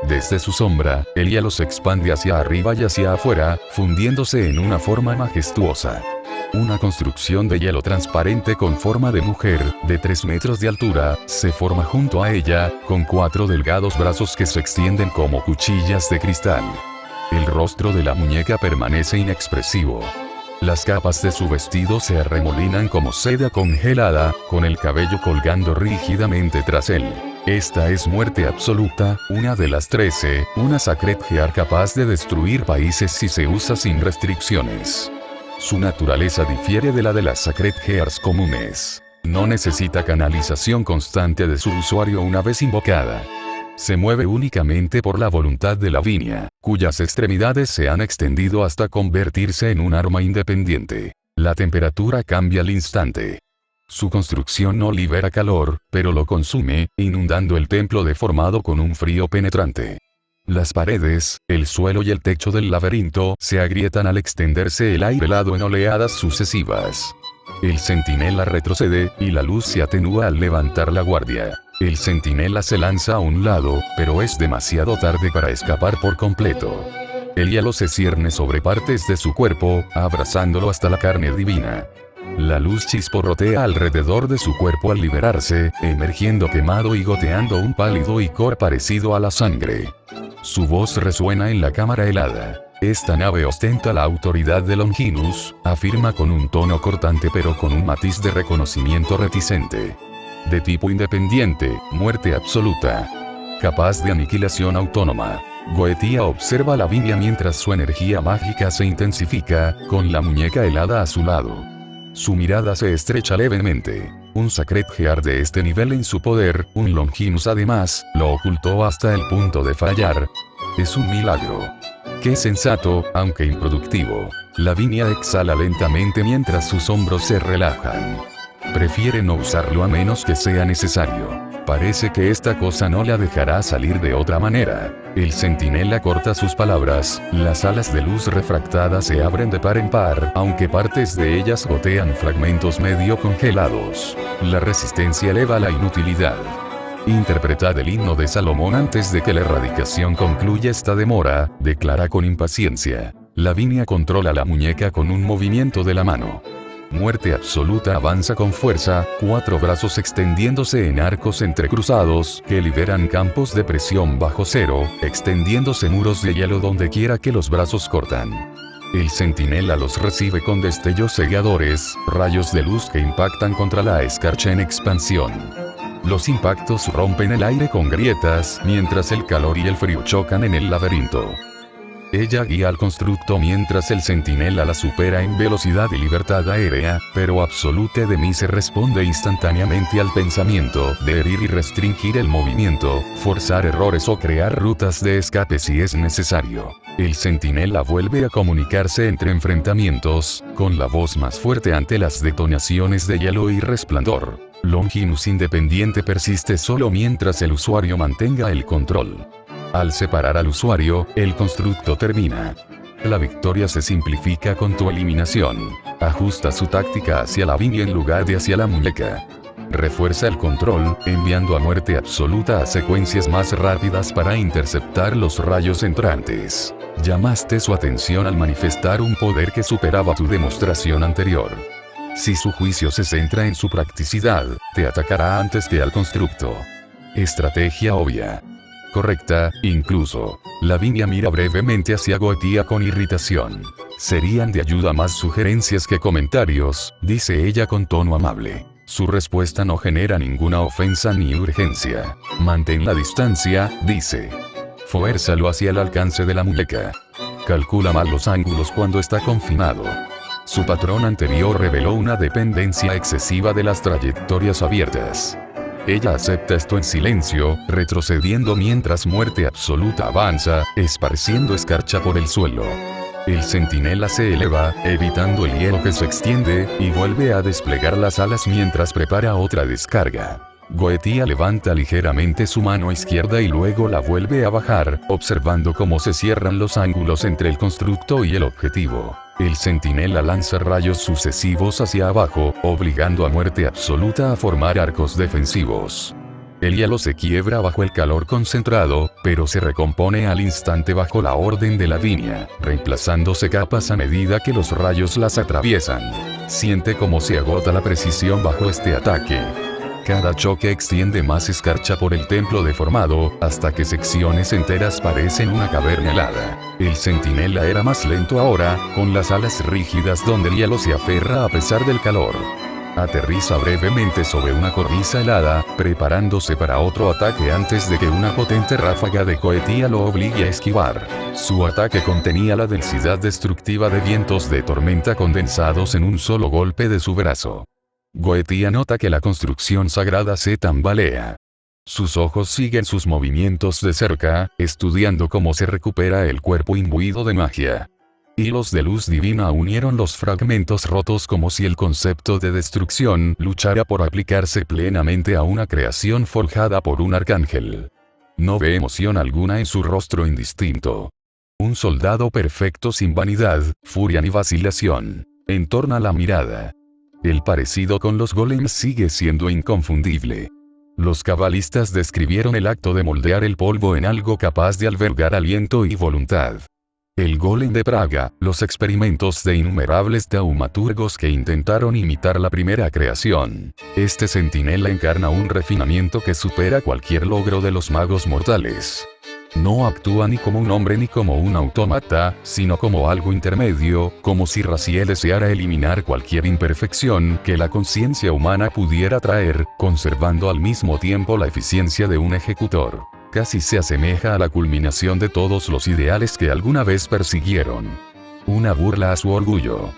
[SPEAKER 1] Desde su sombra, el hielo se expande hacia arriba y hacia afuera, fundiéndose en una forma majestuosa. Una construcción de hielo transparente con forma de mujer, de 3 metros de altura, se forma junto a ella, con 4 delgados brazos que se extienden como cuchillas de cristal. El rostro de la muñeca permanece inexpresivo. Las capas de su vestido se arremolinan como seda congelada, con el cabello colgando rígidamente tras él. Esta es muerte absoluta, una de las 13, una Sacred Gear capaz de destruir países si se usa sin restricciones. Su naturaleza difiere de la de las Sacred Gears comunes. No necesita canalización constante de su usuario una vez invocada. Se mueve únicamente por la voluntad de Lavinia, cuyas extremidades se han extendido hasta convertirse en un arma independiente. La temperatura cambia al instante. Su construcción no libera calor, pero lo consume, inundando el templo deformado con un frío penetrante. Las paredes, el suelo y el techo del laberinto se agrietan al extenderse el aire helado en oleadas sucesivas. El centinela retrocede, y la luz se atenúa al levantar la guardia. El centinela se lanza a un lado, pero es demasiado tarde para escapar por completo. El hielo se cierne sobre partes de su cuerpo, abrazándolo hasta la carne divina. La luz chisporrotea alrededor de su cuerpo al liberarse, emergiendo quemado y goteando un pálido icor parecido a la sangre. Su voz resuena en la cámara helada. Esta nave ostenta la autoridad de Longinus, afirma con un tono cortante pero con un matiz de reconocimiento reticente. De tipo independiente, muerte absoluta. Capaz de aniquilación autónoma. Goetia observa a Lavinia mientras su energía mágica se intensifica, con la muñeca helada a su lado. Su mirada se estrecha levemente. Un Sacred Gear de este nivel en su poder, un Longinus además, lo ocultó hasta el punto de fallar. Es un milagro. Qué sensato, aunque improductivo. Lavinia exhala lentamente mientras sus hombros se relajan. Prefiere no usarlo a menos que sea necesario. Parece que esta cosa no la dejará salir de otra manera. El centinela corta sus palabras, las alas de luz refractada se abren de par en par, aunque partes de ellas gotean fragmentos medio congelados. La resistencia eleva la inutilidad. Interpretad el himno de Salomón antes de que la erradicación concluya esta demora, declara con impaciencia. Lavinia controla la muñeca con un movimiento de la mano. Muerte absoluta avanza con fuerza, 4 brazos extendiéndose en arcos entrecruzados, que liberan campos de presión bajo cero, extendiéndose muros de hielo donde quiera que los brazos cortan. El centinela los recibe con destellos cegadores, rayos de luz que impactan contra la escarcha en expansión. Los impactos rompen el aire con grietas, mientras el calor y el frío chocan en el laberinto. Ella guía al constructo mientras el centinela la supera en velocidad y libertad aérea, pero Absolute de mí se responde instantáneamente al pensamiento de herir y restringir el movimiento, forzar errores o crear rutas de escape si es necesario. El centinela vuelve a comunicarse entre enfrentamientos, con la voz más fuerte ante las detonaciones de hielo y resplandor. Longinus independiente persiste solo mientras el usuario mantenga el control. Al separar al usuario, el constructo termina. La victoria se simplifica con tu eliminación. Ajusta su táctica hacia Lavinia en lugar de hacia la muñeca. Refuerza el control, enviando a muerte absoluta a secuencias más rápidas para interceptar los rayos entrantes. Llamaste su atención al manifestar un poder que superaba tu demostración anterior. Si su juicio se centra en su practicidad, te atacará antes que al constructo. Estrategia obvia. Correcta, incluso. Lavinia mira brevemente hacia Goetia con irritación. Serían de ayuda más sugerencias que comentarios, dice ella con tono amable. Su respuesta no genera ninguna ofensa ni urgencia. Mantén la distancia, dice. Fuérzalo hacia el alcance de la muñeca. Calcula mal los ángulos cuando está confinado. Su patrón anterior reveló una dependencia excesiva de las trayectorias abiertas. Ella acepta esto en silencio, retrocediendo mientras Muerte Absoluta avanza, esparciendo escarcha por el suelo. El centinela se eleva, evitando el hielo que se extiende, y vuelve a desplegar las alas mientras prepara otra descarga. Goetia levanta ligeramente su mano izquierda y luego la vuelve a bajar, observando cómo se cierran los ángulos entre el constructo y el objetivo. El centinela lanza rayos sucesivos hacia abajo, obligando a Muerte Absoluta a formar arcos defensivos. El hielo se quiebra bajo el calor concentrado, pero se recompone al instante bajo la orden de Lavinia, reemplazándose capas a medida que los rayos las atraviesan. Siente cómo se agota la precisión bajo este ataque. Cada choque extiende más escarcha por el templo deformado, hasta que secciones enteras parecen una caverna helada. El centinela era más lento ahora, con las alas rígidas donde el hielo se aferra a pesar del calor. Aterriza brevemente sobre una cornisa helada, preparándose para otro ataque antes de que una potente ráfaga de Goetia lo obligue a esquivar. Su ataque contenía la densidad destructiva de vientos de tormenta condensados en un solo golpe de su brazo. Goetia nota que la construcción sagrada se tambalea. Sus ojos siguen sus movimientos de cerca, estudiando cómo se recupera el cuerpo imbuido de magia. Hilos de luz divina unieron los fragmentos rotos como si el concepto de destrucción luchara por aplicarse plenamente a una creación forjada por un arcángel. No ve emoción alguna en su rostro indistinto. Un soldado perfecto sin vanidad, furia ni vacilación. Entorna la mirada. El parecido con los golems sigue siendo inconfundible. Los cabalistas describieron el acto de moldear el polvo en algo capaz de albergar aliento y voluntad. El golem de Praga, los experimentos de innumerables taumaturgos que intentaron imitar la primera creación. Este centinela encarna un refinamiento que supera cualquier logro de los magos mortales. No actúa ni como un hombre ni como un autómata, sino como algo intermedio, como si Raziel deseara eliminar cualquier imperfección que la conciencia humana pudiera traer, conservando al mismo tiempo la eficiencia de un ejecutor. Casi se asemeja a la culminación de todos los ideales que alguna vez persiguieron. Una burla a su orgullo.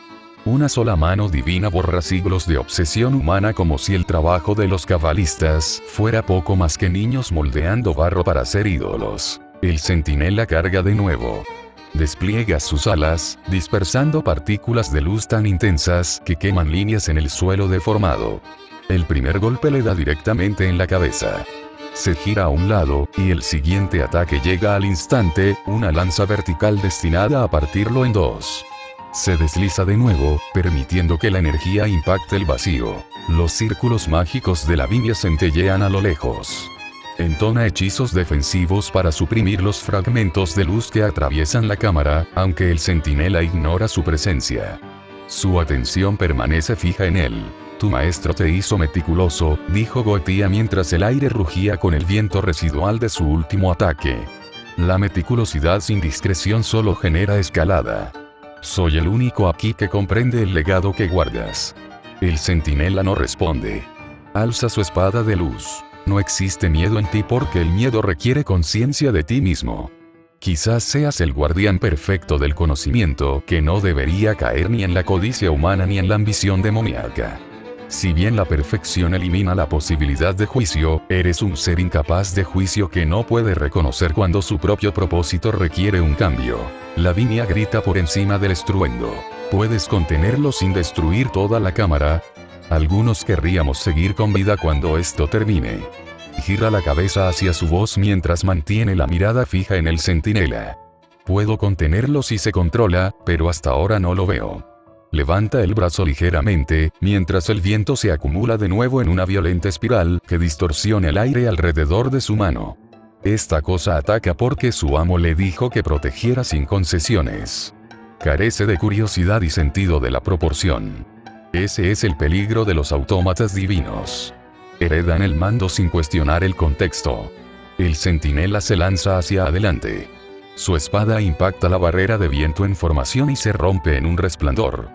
[SPEAKER 1] Una sola mano divina borra siglos de obsesión humana como si el trabajo de los cabalistas fuera poco más que niños moldeando barro para ser ídolos. El centinela carga de nuevo. Despliega sus alas, dispersando partículas de luz tan intensas que queman líneas en el suelo deformado. El primer golpe le da directamente en la cabeza. Se gira a un lado, y el siguiente ataque llega al instante, una lanza vertical destinada a partirlo en dos. Se desliza de nuevo, permitiendo que la energía impacte el vacío. Los círculos mágicos de Lavinia centellean a lo lejos. Entona hechizos defensivos para suprimir los fragmentos de luz que atraviesan la cámara, aunque el centinela ignora su presencia. Su atención permanece fija en él. Tu maestro te hizo meticuloso, dijo Goetia mientras el aire rugía con el viento residual de su último ataque. La meticulosidad sin discreción solo genera escalada. Soy el único aquí que comprende el legado que guardas. El centinela no responde. Alza su espada de luz. No existe miedo en ti porque el miedo requiere conciencia de ti mismo. Quizás seas el guardián perfecto del conocimiento que no debería caer ni en la codicia humana ni en la ambición demoníaca. Si bien la perfección elimina la posibilidad de juicio, eres un ser incapaz de juicio que no puede reconocer cuando su propio propósito requiere un cambio. Lavinia grita por encima del estruendo. ¿Puedes contenerlo sin destruir toda la cámara? Algunos querríamos seguir con vida cuando esto termine. Gira la cabeza hacia su voz mientras mantiene la mirada fija en el centinela. Puedo contenerlo si se controla, pero hasta ahora no lo veo. Levanta el brazo ligeramente, mientras el viento se acumula de nuevo en una violenta espiral que distorsiona el aire alrededor de su mano. Esta cosa ataca porque su amo le dijo que protegiera sin concesiones. Carece de curiosidad y sentido de la proporción. Ese es el peligro de los autómatas divinos. Heredan el mando sin cuestionar el contexto. El centinela se lanza hacia adelante. Su espada impacta la barrera de viento en formación y se rompe en un resplandor.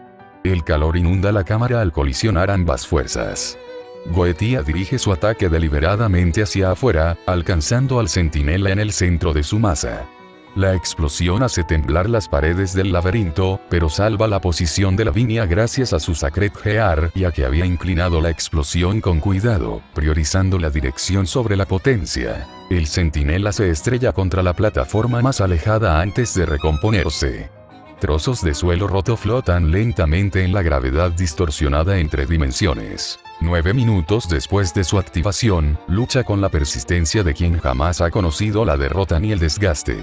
[SPEAKER 1] El calor inunda la cámara al colisionar ambas fuerzas. Goetia dirige su ataque deliberadamente hacia afuera, alcanzando al centinela en el centro de su masa. La explosión hace temblar las paredes del laberinto, pero salva la posición de Lavinia gracias a su Sacred Gear, ya que había inclinado la explosión con cuidado, priorizando la dirección sobre la potencia. El centinela se estrella contra la plataforma más alejada antes de recomponerse. Trozos de suelo roto flotan lentamente en la gravedad distorsionada entre dimensiones. 9 minutos después de su activación, lucha con la persistencia de quien jamás ha conocido la derrota ni el desgaste.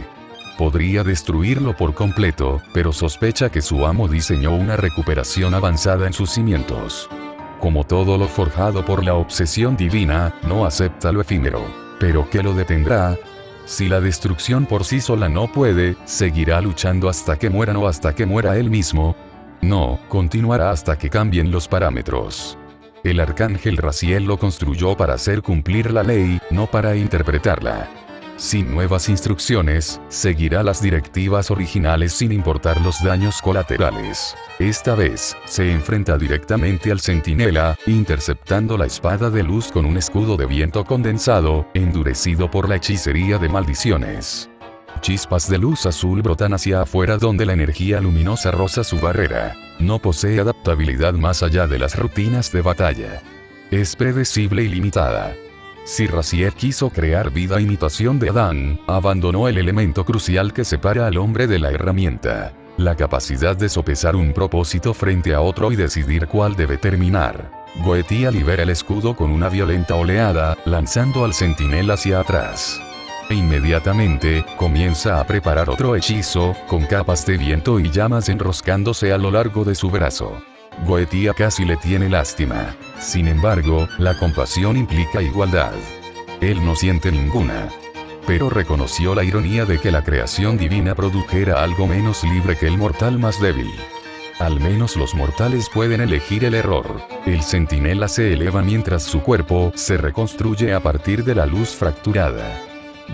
[SPEAKER 1] Podría destruirlo por completo, pero sospecha que su amo diseñó una recuperación avanzada en sus cimientos. Como todo lo forjado por la obsesión divina, no acepta lo efímero. ¿Pero qué lo detendrá? Si la destrucción por sí sola no puede, seguirá luchando hasta que mueran o hasta que muera él mismo. No, continuará hasta que cambien los parámetros. El arcángel Raziel lo construyó para hacer cumplir la ley, no para interpretarla. Sin nuevas instrucciones, seguirá las directivas originales sin importar los daños colaterales. Esta vez, se enfrenta directamente al centinela, interceptando la espada de luz con un escudo de viento condensado, endurecido por la hechicería de maldiciones. Chispas de luz azul brotan hacia afuera donde la energía luminosa roza su barrera. No posee adaptabilidad más allá de las rutinas de batalla. Es predecible y limitada. Si Raziel quiso crear vida imitación de Adán, abandonó el elemento crucial que separa al hombre de la herramienta. La capacidad de sopesar un propósito frente a otro y decidir cuál debe terminar. Goetia libera el escudo con una violenta oleada, lanzando al centinela hacia atrás. E inmediatamente, comienza a preparar otro hechizo, con capas de viento y llamas enroscándose a lo largo de su brazo. Goetia casi le tiene lástima. Sin embargo, la compasión implica igualdad. Él no siente ninguna. Pero reconoció la ironía de que la creación divina produjera algo menos libre que el mortal más débil. Al menos los mortales pueden elegir el error. El centinela se eleva mientras su cuerpo se reconstruye a partir de la luz fracturada.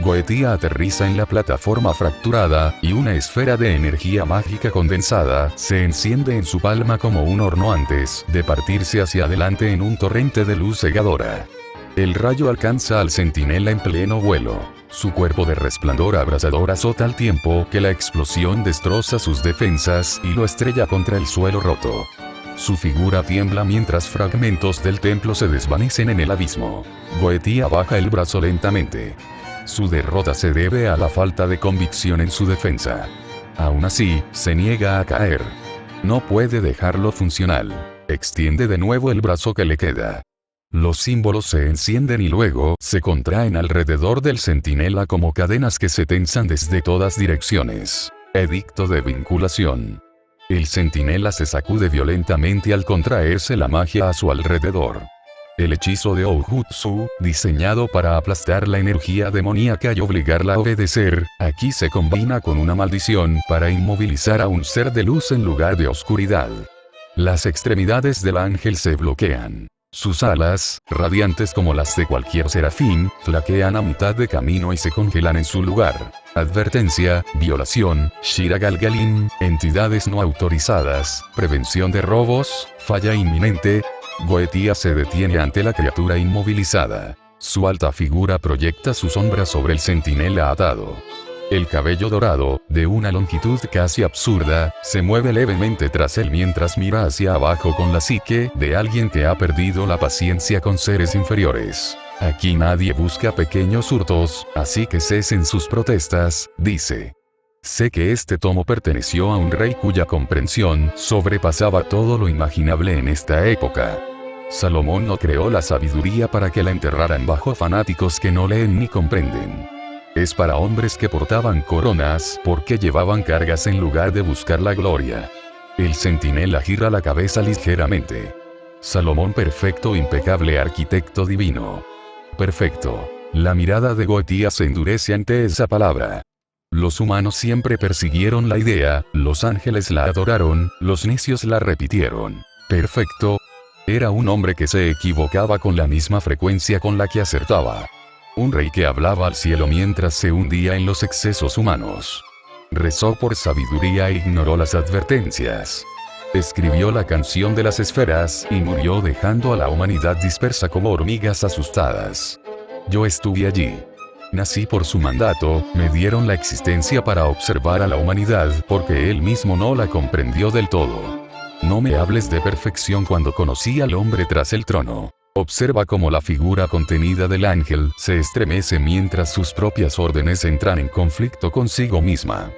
[SPEAKER 1] Goetia aterriza en la plataforma fracturada, y una esfera de energía mágica condensada se enciende en su palma como un horno antes de partirse hacia adelante en un torrente de luz cegadora. El rayo alcanza al centinela en pleno vuelo. Su cuerpo de resplandor abrasador azota al tiempo que la explosión destroza sus defensas y lo estrella contra el suelo roto. Su figura tiembla mientras fragmentos del templo se desvanecen en el abismo. Goetia baja el brazo lentamente. Su derrota se debe a la falta de convicción en su defensa. Aún así, se niega a caer. No puede dejarlo funcional. Extiende de nuevo el brazo que le queda. Los símbolos se encienden y luego se contraen alrededor del centinela como cadenas que se tensan desde todas direcciones. Edicto de vinculación. El centinela se sacude violentamente al contraerse la magia a su alrededor. El hechizo de Oujutsu, diseñado para aplastar la energía demoníaca y obligarla a obedecer, aquí se combina con una maldición para inmovilizar a un ser de luz en lugar de oscuridad. Las extremidades del ángel se bloquean. Sus alas, radiantes como las de cualquier serafín, flaquean a mitad de camino y se congelan en su lugar. Advertencia, violación, Shira Galgalin, entidades no autorizadas, prevención de robos, falla inminente. Goetia se detiene ante la criatura inmovilizada. Su alta figura proyecta su sombra sobre el centinela atado. El cabello dorado, de una longitud casi absurda, se mueve levemente tras él mientras mira hacia abajo con la psique de alguien que ha perdido la paciencia con seres inferiores. Aquí nadie busca pequeños hurtos, así que cesen sus protestas, dice. Sé que este tomo perteneció a un rey cuya comprensión sobrepasaba todo lo imaginable en esta época. Salomón no creó la sabiduría para que la enterraran bajo fanáticos que no leen ni comprenden. Es para hombres que portaban coronas porque llevaban cargas en lugar de buscar la gloria. El centinela gira la cabeza ligeramente. Salomón perfecto, impecable arquitecto divino. Perfecto. La mirada de Goetia se endurece ante esa palabra. Los humanos siempre persiguieron la idea, los ángeles la adoraron, los necios la repitieron. Perfecto. Era un hombre que se equivocaba con la misma frecuencia con la que acertaba. Un rey que hablaba al cielo mientras se hundía en los excesos humanos. Rezó por sabiduría e ignoró las advertencias. Escribió la canción de las esferas y murió dejando a la humanidad dispersa como hormigas asustadas. Yo estuve allí. Nací por su mandato, me dieron la existencia para observar a la humanidad porque él mismo no la comprendió del todo. No me hables de perfección cuando conocí al hombre tras el trono. Observa cómo la figura contenida del ángel se estremece mientras sus propias órdenes entran en conflicto consigo misma.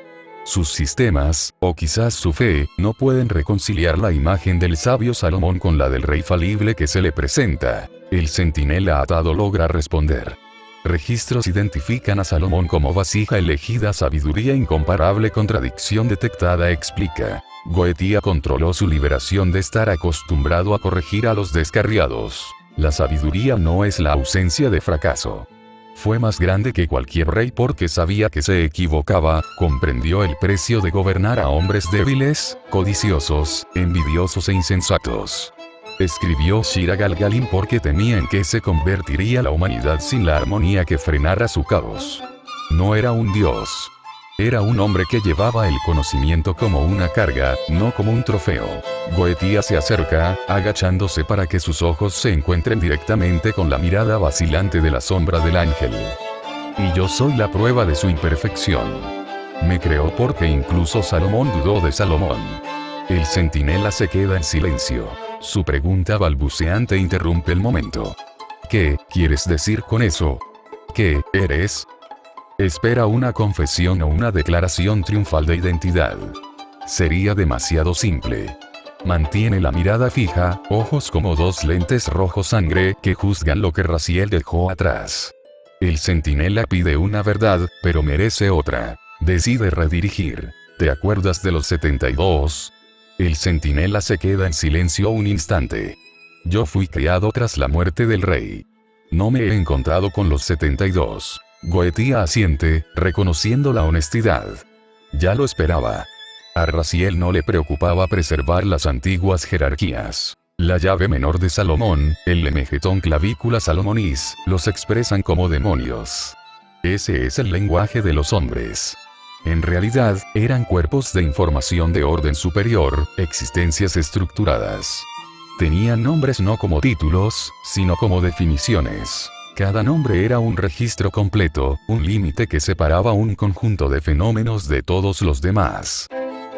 [SPEAKER 1] Sus sistemas, o quizás su fe, no pueden reconciliar la imagen del sabio Salomón con la del rey falible que se le presenta. El centinela atado logra responder. Registros identifican a Salomón como vasija elegida, sabiduría incomparable, contradicción detectada, explica. Goetía controló su liberación de estar acostumbrado a corregir a los descarriados. La sabiduría no es la ausencia de fracaso. Fue más grande que cualquier rey porque sabía que se equivocaba, comprendió el precio de gobernar a hombres débiles, codiciosos, envidiosos e insensatos. Escribió Shira Galgalín porque temía en qué se convertiría la humanidad sin la armonía que frenara su caos. No era un dios. Era un hombre que llevaba el conocimiento como una carga, no como un trofeo. Goetía se acerca, agachándose para que sus ojos se encuentren directamente con la mirada vacilante de la sombra del ángel. Y yo soy la prueba de su imperfección. Me creó porque incluso Salomón dudó de Salomón. El centinela se queda en silencio. Su pregunta balbuceante interrumpe el momento. ¿Qué quieres decir con eso? ¿Qué eres? Espera una confesión o una declaración triunfal de identidad. Sería demasiado simple. Mantiene la mirada fija, ojos como dos lentes rojo sangre que juzgan lo que Raziel dejó atrás. El centinela pide una verdad, pero merece otra. Decide redirigir. ¿Te acuerdas de los 72? El centinela se queda en silencio un instante. Yo fui criado tras la muerte del rey. No me he encontrado con los 72. Goetía asiente, reconociendo la honestidad. Ya lo esperaba. A Raziel no le preocupaba preservar las antiguas jerarquías. La llave menor de Salomón, el Lemegetón clavícula salomonis, los expresan como demonios. Ese es el lenguaje de los hombres. En realidad, eran cuerpos de información de orden superior, existencias estructuradas. Tenían nombres no como títulos, sino como definiciones. Cada nombre era un registro completo, un límite que separaba un conjunto de fenómenos de todos los demás.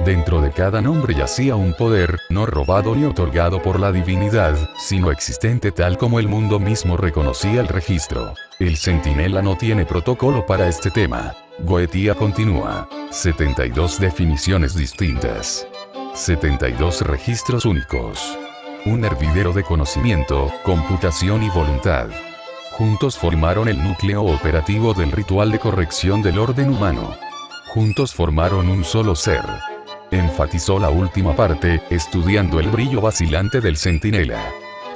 [SPEAKER 1] Dentro de cada nombre yacía un poder, no robado ni otorgado por la divinidad, sino existente tal como el mundo mismo reconocía el registro. El centinela no tiene protocolo para este tema. Goetía continúa. 72 definiciones distintas. 72 registros únicos. Un hervidero de conocimiento, computación y voluntad. Juntos formaron el núcleo operativo del ritual de corrección del orden humano. Juntos formaron un solo ser. Enfatizó la última parte, estudiando el brillo vacilante del centinela.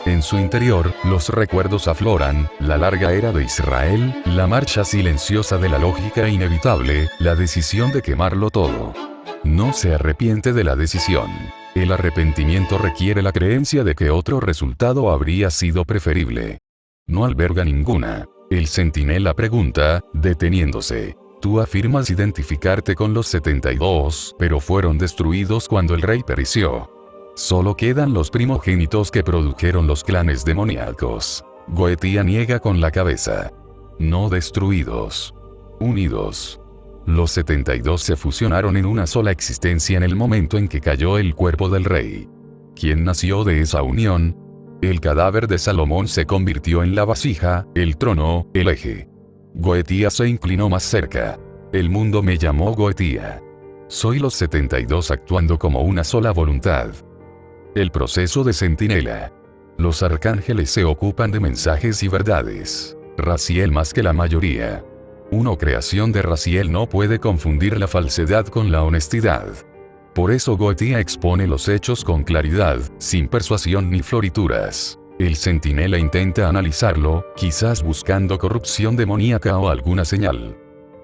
[SPEAKER 1] En su interior, los recuerdos afloran, la larga era de Israel, la marcha silenciosa de la lógica inevitable, la decisión de quemarlo todo. No se arrepiente de la decisión. El arrepentimiento requiere la creencia de que otro resultado habría sido preferible. No alberga ninguna. El centinela pregunta, deteniéndose. Tú afirmas identificarte con los 72, pero fueron destruidos cuando el rey pereció. Solo quedan los primogénitos que produjeron los clanes demoníacos. Goetía niega con la cabeza. No destruidos. Unidos. Los 72 se fusionaron en una sola existencia en el momento en que cayó el cuerpo del rey. ¿Quién nació de esa unión? El cadáver de Salomón se convirtió en la vasija, el trono, el eje. Goetía se inclinó más cerca. El mundo me llamó Goetía. Soy los 72 actuando como una sola voluntad. El proceso de centinela. Los arcángeles se ocupan de mensajes y verdades. Raziel más que la mayoría. Una creación de Raziel no puede confundir la falsedad con la honestidad. Por eso Goetía expone los hechos con claridad, sin persuasión ni florituras. El centinela intenta analizarlo, quizás buscando corrupción demoníaca o alguna señal.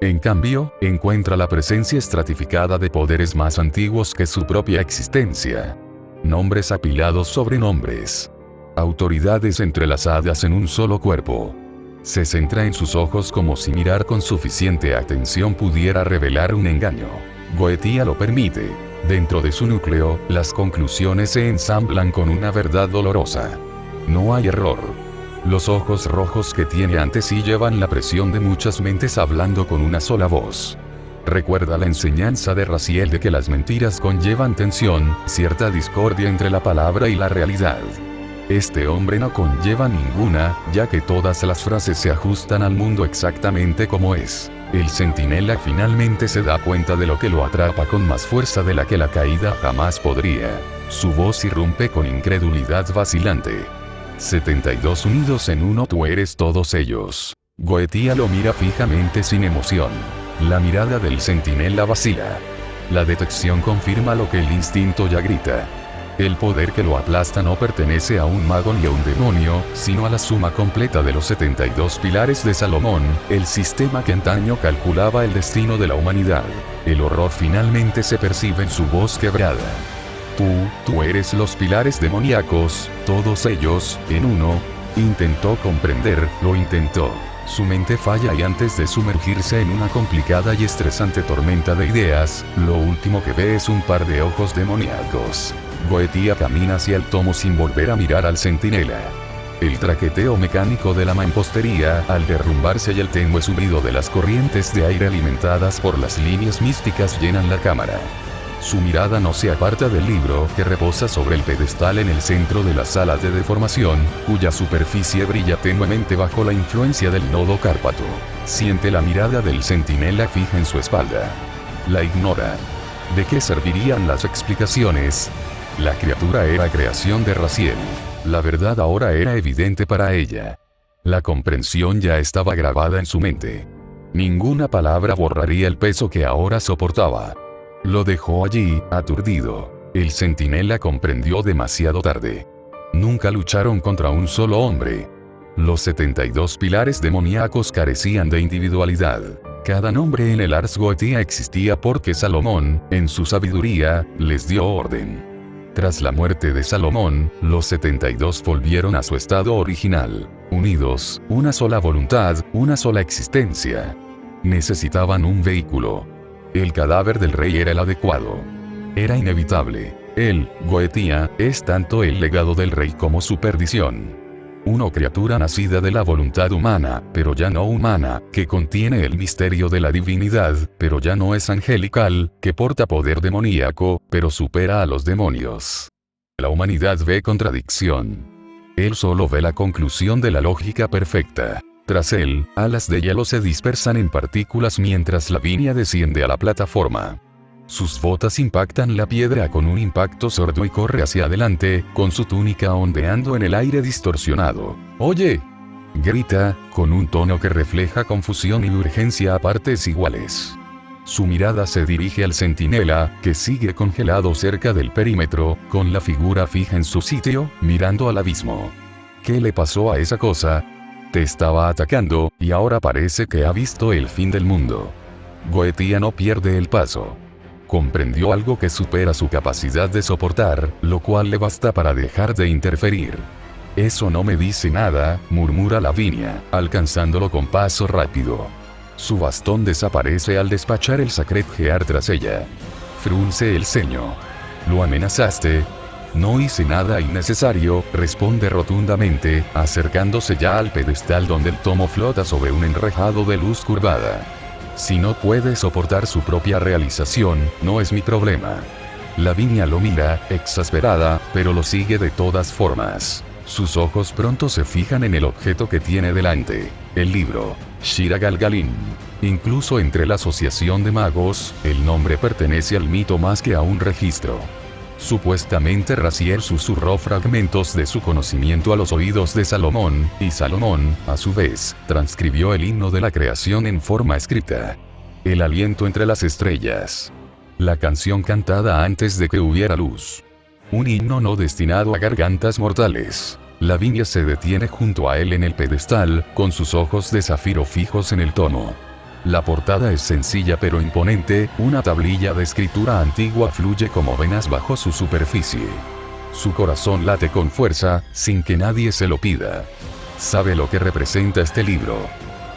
[SPEAKER 1] En cambio, encuentra la presencia estratificada de poderes más antiguos que su propia existencia. Nombres apilados sobre nombres. Autoridades entrelazadas en un solo cuerpo. Se centra en sus ojos como si mirar con suficiente atención pudiera revelar un engaño. Goethe lo permite. Dentro de su núcleo, las conclusiones se ensamblan con una verdad dolorosa. No hay error. Los ojos rojos que tiene ante sí llevan la presión de muchas mentes hablando con una sola voz. Recuerda la enseñanza de Raziel de que las mentiras conllevan tensión, cierta discordia entre la palabra y la realidad. Este hombre no conlleva ninguna, ya que todas las frases se ajustan al mundo exactamente como es. El centinela finalmente se da cuenta de lo que lo atrapa con más fuerza de la que la caída jamás podría. Su voz irrumpe con incredulidad vacilante. 72 unidos en uno, tú eres todos ellos. Goethe lo mira fijamente sin emoción. La mirada del centinela vacila. La detección confirma lo que el instinto ya grita. El poder que lo aplasta no pertenece a un mago ni a un demonio, sino a la suma completa de los 72 pilares de Salomón, el sistema que antaño calculaba el destino de la humanidad. El horror finalmente se percibe en su voz quebrada. Tú eres los pilares demoníacos, todos ellos, en uno. Intentó comprender, lo intentó. Su mente falla y antes de sumergirse en una complicada y estresante tormenta de ideas, lo último que ve es un par de ojos demoníacos. Goethe camina hacia el tomo sin volver a mirar al centinela. El traqueteo mecánico de la mampostería al derrumbarse y el tenue zumbido de las corrientes de aire alimentadas por las líneas místicas llenan la cámara. Su mirada no se aparta del libro que reposa sobre el pedestal en el centro de la sala de deformación, cuya superficie brilla tenuemente bajo la influencia del nodo cárpato. Siente la mirada del centinela fija en su espalda. La ignora. ¿De qué servirían las explicaciones? La criatura era creación de Raziel. La verdad ahora era evidente para ella. La comprensión ya estaba grabada en su mente. Ninguna palabra borraría el peso que ahora soportaba. Lo dejó allí, aturdido. El centinela comprendió demasiado tarde. Nunca lucharon contra un solo hombre. Los 72 pilares demoníacos carecían de individualidad. Cada nombre en el Ars Goetia existía porque Salomón, en su sabiduría, les dio orden. Tras la muerte de Salomón, los 72 volvieron a su estado original. Unidos, una sola voluntad, una sola existencia. Necesitaban un vehículo. El cadáver del rey era el adecuado. Era inevitable. Él, Goetia, es tanto el legado del rey como su perdición. Una criatura nacida de la voluntad humana, pero ya no humana, que contiene el misterio de la divinidad, pero ya no es angelical, que porta poder demoníaco, pero supera a los demonios. La humanidad ve contradicción. Él solo ve la conclusión de la lógica perfecta. Tras él, alas de hielo se dispersan en partículas mientras Lavinia desciende a la plataforma. Sus botas impactan la piedra con un impacto sordo y corre hacia adelante, con su túnica ondeando en el aire distorsionado. ¡Oye!, grita, con un tono que refleja confusión y urgencia a partes iguales. Su mirada se dirige al centinela, que sigue congelado cerca del perímetro, con la figura fija en su sitio, mirando al abismo. ¿Qué le pasó a esa cosa? Te estaba atacando, y ahora parece que ha visto el fin del mundo. Goetia no pierde el paso. Comprendió algo que supera su capacidad de soportar, lo cual le basta para dejar de interferir. Eso no me dice nada, murmura Lavinia, alcanzándolo con paso rápido. Su bastón desaparece al despachar el Sacred Gear tras ella. Frunce el ceño. ¿Lo amenazaste? No hice nada innecesario, responde rotundamente, acercándose ya al pedestal donde el tomo flota sobre un enrejado de luz curvada. Si no puede soportar su propia realización, no es mi problema. Lavinia lo mira, exasperada, pero lo sigue de todas formas. Sus ojos pronto se fijan en el objeto que tiene delante, el libro, Shira Galgalin. Incluso entre la asociación de magos, el nombre pertenece al mito más que a un registro. Supuestamente Raziel susurró fragmentos de su conocimiento a los oídos de Salomón, y Salomón, a su vez, transcribió el himno de la creación en forma escrita. El aliento entre las estrellas. La canción cantada antes de que hubiera luz. Un himno no destinado a gargantas mortales. Lavinia se detiene junto a él en el pedestal, con sus ojos de zafiro fijos en el tomo. La portada es sencilla pero imponente, una tablilla de escritura antigua fluye como venas bajo su superficie. Su corazón late con fuerza, sin que nadie se lo pida. Sabe lo que representa este libro.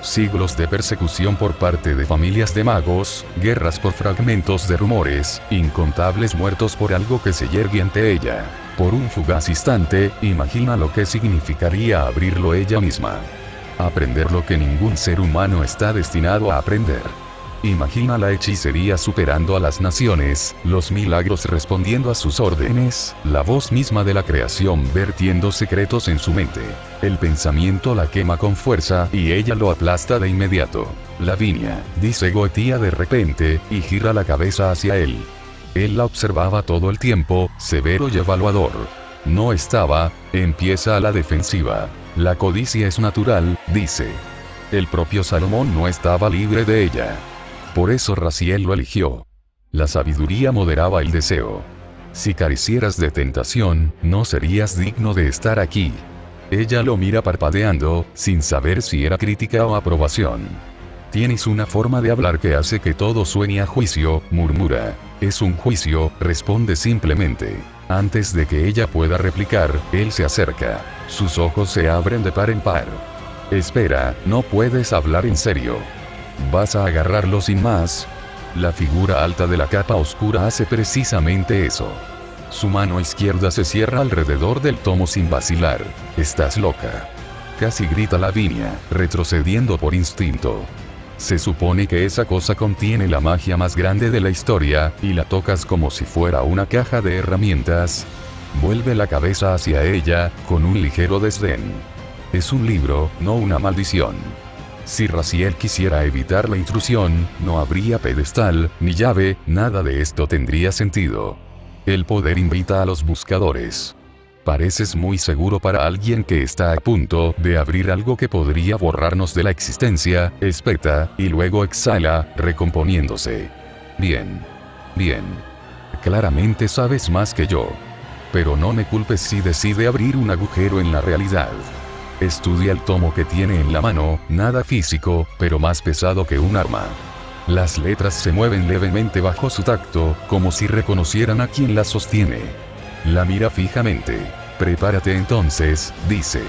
[SPEAKER 1] Siglos de persecución por parte de familias de magos, guerras por fragmentos de rumores, incontables muertos por algo que se yergue ante ella. Por un fugaz instante, imagina lo que significaría abrirlo ella misma. Aprender lo que ningún ser humano está destinado a aprender. Imagina la hechicería superando a las naciones, los milagros respondiendo a sus órdenes, la voz misma de la creación vertiendo secretos en su mente. El pensamiento la quema con fuerza y ella lo aplasta de inmediato. Lavinia, dice Goethe de repente, y gira la cabeza hacia él. Él la observaba todo el tiempo, severo y evaluador. No estaba, empieza a la defensiva. La codicia es natural, dice. El propio Salomón no estaba libre de ella. Por eso Raziel lo eligió. La sabiduría moderaba el deseo. Si carecieras de tentación, no serías digno de estar aquí. Ella lo mira parpadeando, sin saber si era crítica o aprobación. Tienes una forma de hablar que hace que todo suene a juicio, murmura. Es un juicio, responde simplemente. Antes de que ella pueda replicar, él se acerca. Sus ojos se abren de par en par. Espera, no puedes hablar en serio. ¿Vas a agarrarlo sin más? La figura alta de la capa oscura hace precisamente eso. Su mano izquierda se cierra alrededor del tomo sin vacilar. Estás loca. Casi grita Lavinia, retrocediendo por instinto. Se supone que esa cosa contiene la magia más grande de la historia, y la tocas como si fuera una caja de herramientas. Vuelve la cabeza hacia ella, con un ligero desdén. Es un libro, no una maldición. Si Raziel quisiera evitar la intrusión, no habría pedestal, ni llave, nada de esto tendría sentido. El poder invita a los buscadores. Pareces muy seguro para alguien que está a punto de abrir algo que podría borrarnos de la existencia, espeta, y luego exhala, recomponiéndose. Bien. Bien. Claramente sabes más que yo. Pero no me culpes si decide abrir un agujero en la realidad. Estudia el tomo que tiene en la mano, nada físico, pero más pesado que un arma. Las letras se mueven levemente bajo su tacto, como si reconocieran a quien las sostiene. La mira fijamente. Prepárate entonces, dice.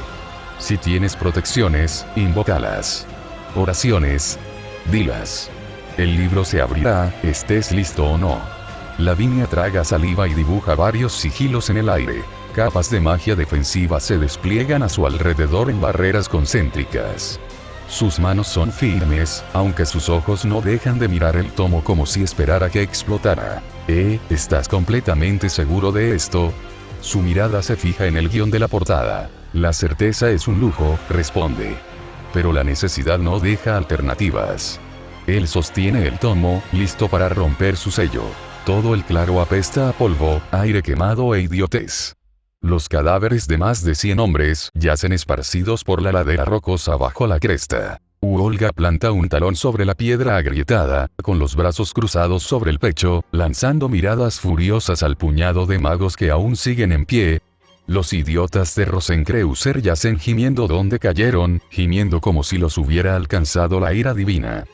[SPEAKER 1] Si tienes protecciones, invócalas. Oraciones. Dilas. El libro se abrirá, estés listo o no. Lavinia traga saliva y dibuja varios sigilos en el aire. Capas de magia defensiva se despliegan a su alrededor en barreras concéntricas. Sus manos son firmes, aunque sus ojos no dejan de mirar el tomo como si esperara que explotara. ¿Estás completamente seguro de esto? Su mirada se fija en el guión de la portada. La certeza es un lujo, responde. Pero la necesidad no deja alternativas. Él sostiene el tomo, listo para romper su sello. Todo el claro apesta a polvo, aire quemado e idiotez. Los cadáveres de más de 100 hombres yacen esparcidos por la ladera rocosa bajo la cresta. Olga planta un talón sobre la piedra agrietada, con los brazos cruzados sobre el pecho, lanzando miradas furiosas al puñado de magos que aún siguen en pie. Los idiotas de Rosencreuser yacen gimiendo donde cayeron, gimiendo como si los hubiera alcanzado la ira divina.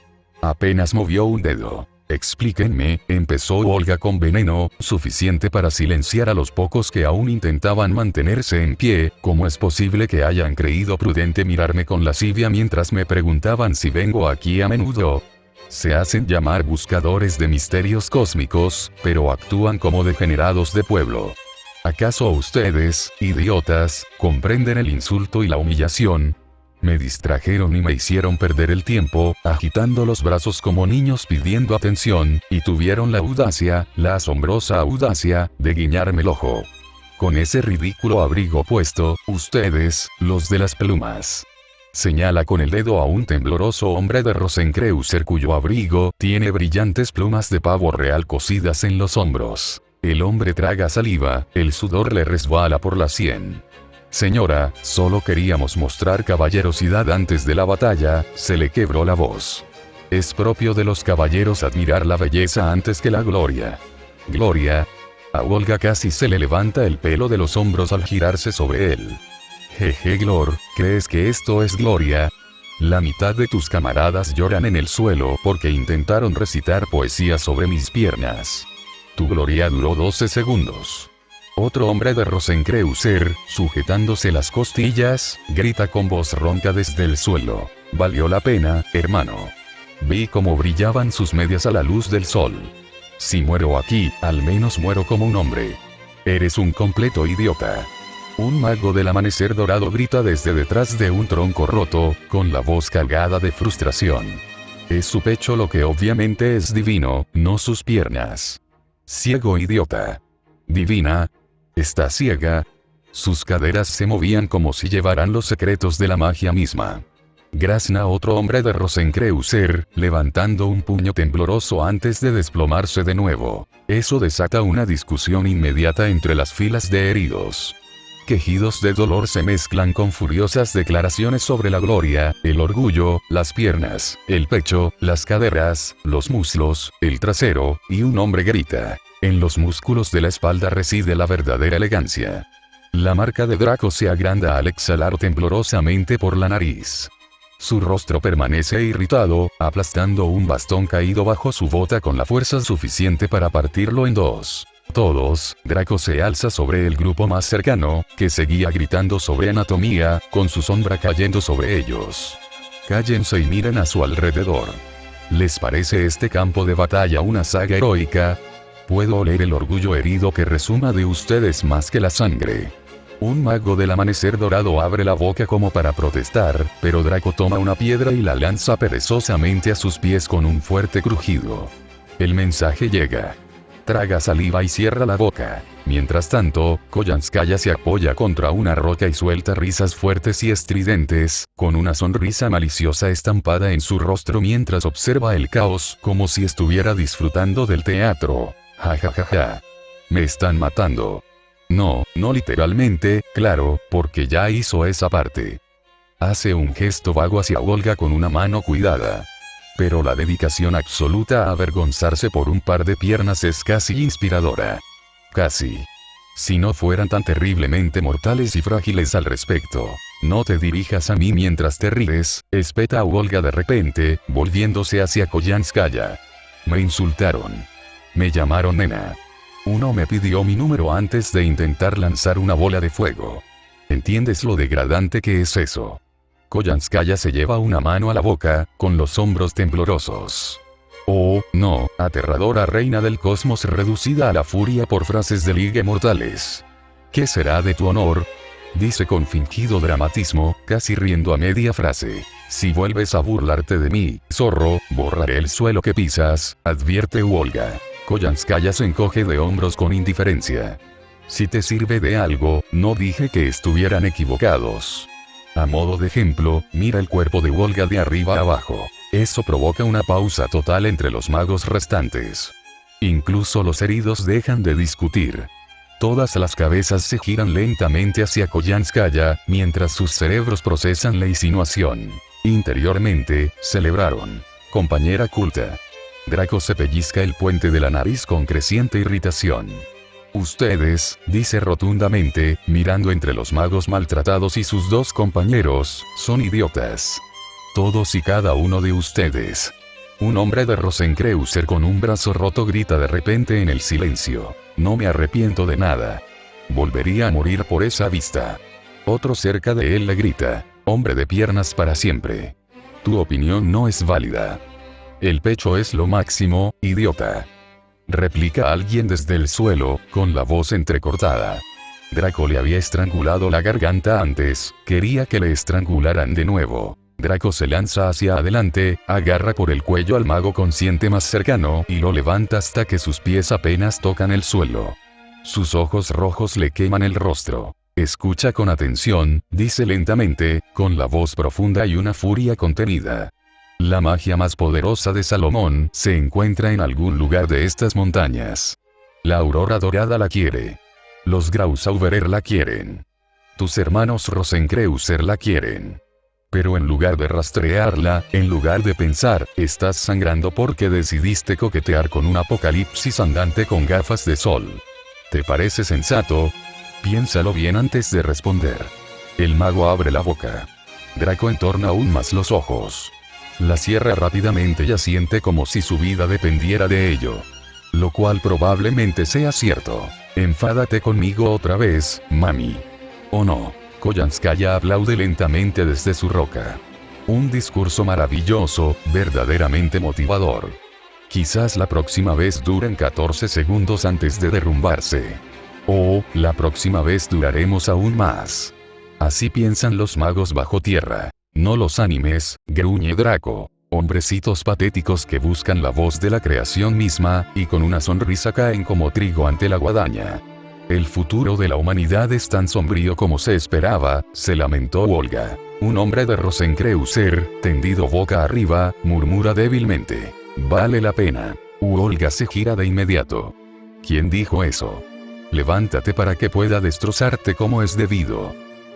[SPEAKER 1] Apenas movió un dedo. Explíquenme, empezó Olga con veneno, suficiente para silenciar a los pocos que aún intentaban mantenerse en pie. ¿Cómo es posible que hayan creído prudente mirarme con lascivia mientras me preguntaban si vengo aquí a menudo? Se hacen llamar buscadores de misterios cósmicos, pero actúan como degenerados de pueblo. ¿Acaso ustedes, idiotas, comprenden el insulto y la humillación? Me distrajeron y me hicieron perder el tiempo, agitando los brazos como niños pidiendo atención, y tuvieron la audacia, la asombrosa audacia, de guiñarme el ojo. Con ese ridículo abrigo puesto, ustedes, los de las plumas. Señala con el dedo a un tembloroso hombre de Rosencreuser cuyo abrigo tiene brillantes plumas de pavo real cosidas en los hombros. El hombre traga saliva, el sudor le resbala por la sien. Señora, solo queríamos mostrar caballerosidad antes de la batalla, se le quebró la voz. Es propio de los caballeros admirar la belleza antes que la gloria. ¿Gloria? A Olga casi se le levanta el pelo de los hombros al girarse sobre él. Jeje Glor, ¿crees que esto es gloria? La mitad de tus camaradas lloran en el suelo porque intentaron recitar poesía sobre mis piernas. Tu gloria duró 12 segundos. Otro hombre de Rosencreuser, sujetándose las costillas, grita con voz ronca desde el suelo. Valió la pena, hermano. Vi cómo brillaban sus medias a la luz del sol. Si muero aquí, al menos muero como un hombre. Eres un completo idiota. Un mago del amanecer dorado grita desde detrás de un tronco roto, con la voz cargada de frustración. Es su pecho lo que obviamente es divino, no sus piernas. Ciego idiota. Divina. Está ciega. Sus caderas se movían como si llevaran los secretos de la magia misma. Grazna, otro hombre de Rosencreuser, levantando un puño tembloroso antes de desplomarse de nuevo. Eso desata una discusión inmediata entre las filas de heridos. Quejidos de dolor se mezclan con furiosas declaraciones sobre la gloria, el orgullo, las piernas, el pecho, las caderas, los muslos, el trasero, y un hombre grita. En los músculos de la espalda reside la verdadera elegancia. La marca de Draco se agranda al exhalar temblorosamente por la nariz. Su rostro permanece irritado, aplastando un bastón caído bajo su bota con la fuerza suficiente para partirlo en dos. Todos, Draco se alza sobre el grupo más cercano, que seguía gritando sobre anatomía, con su sombra cayendo sobre ellos. Cállense y miren a su alrededor. ¿Les parece este campo de batalla una saga heroica? Puedo oler el orgullo herido que resuma de ustedes más que la sangre. Un mago del amanecer dorado abre la boca como para protestar, pero Draco toma una piedra y la lanza perezosamente a sus pies con un fuerte crujido. El mensaje llega. Traga saliva y cierra la boca. Mientras tanto, Koyanskaya se apoya contra una roca y suelta risas fuertes y estridentes, con una sonrisa maliciosa estampada en su rostro mientras observa el caos como si estuviera disfrutando del teatro. Ja ja ja ja. Me están matando. No, no literalmente, claro, porque ya hizo esa parte. Hace un gesto vago hacia Olga con una mano cuidada. Pero la dedicación absoluta a avergonzarse por un par de piernas es casi inspiradora. Casi. Si no fueran tan terriblemente mortales y frágiles al respecto. No te dirijas a mí mientras te ríes, espeta a Olga de repente, volviéndose hacia Koyanskaya. Me insultaron. Me llamaron nena. Uno me pidió mi número antes de intentar lanzar una bola de fuego. ¿Entiendes lo degradante que es eso? Koyanskaya se lleva una mano a la boca, con los hombros temblorosos. Oh, no, aterradora reina del cosmos reducida a la furia por frases de ligue mortales. ¿Qué será de tu honor? Dice con fingido dramatismo, casi riendo a media frase. Si vuelves a burlarte de mí, zorro, borraré el suelo que pisas, advierte Olga. Koyanskaya se encoge de hombros con indiferencia. Si te sirve de algo, no dije que estuvieran equivocados. A modo de ejemplo, mira el cuerpo de Olga de arriba a abajo. Eso provoca una pausa total entre los magos restantes. Incluso los heridos dejan de discutir. Todas las cabezas se giran lentamente hacia Koyanskaya, mientras sus cerebros procesan la insinuación. Interiormente, celebraron. Compañera culta. Draco se pellizca el puente de la nariz con creciente irritación. Ustedes, dice rotundamente, mirando entre los magos maltratados y sus dos compañeros, son idiotas. Todos y cada uno de ustedes. Un hombre de Rosencreuser con un brazo roto grita de repente en el silencio. No me arrepiento de nada. Volvería a morir por esa vista. Otro cerca de él le grita. Hombre de piernas para siempre. Tu opinión no es válida. El pecho es lo máximo, idiota. Replica alguien desde el suelo, con la voz entrecortada. Draco le había estrangulado la garganta antes, quería que le estrangularan de nuevo. Draco se lanza hacia adelante, agarra por el cuello al mago consciente más cercano y lo levanta hasta que sus pies apenas tocan el suelo. Sus ojos rojos le queman el rostro. Escucha con atención, dice lentamente, con la voz profunda y una furia contenida. La magia más poderosa de Salomón se encuentra en algún lugar de estas montañas. La aurora dorada la quiere. Los Grausauberer la quieren. Tus hermanos Rosencreuser la quieren. Pero en lugar de rastrearla, en lugar de pensar, estás sangrando porque decidiste coquetear con un apocalipsis andante con gafas de sol. ¿Te parece sensato? Piénsalo bien antes de responder. El mago abre la boca. Draco entorna aún más los ojos. La cierra rápidamente y asiente como si su vida dependiera de ello. Lo cual probablemente sea cierto. Enfádate conmigo otra vez, mami. ¿O no? Koyanskaya aplaude lentamente desde su roca. Un discurso maravilloso, verdaderamente motivador. Quizás la próxima vez duren 14 segundos antes de derrumbarse. O, la próxima vez duraremos aún más. Así piensan los magos bajo tierra. No los animes, gruñe Draco. Hombrecitos patéticos que buscan la voz de la creación misma, y con una sonrisa caen como trigo ante la guadaña. El futuro de la humanidad es tan sombrío como se esperaba, se lamentó Olga. Un hombre de Rosenkreuzer, tendido boca arriba, murmura débilmente. Vale la pena. Olga se gira de inmediato. ¿Quién dijo eso? Levántate para que pueda destrozarte como es debido.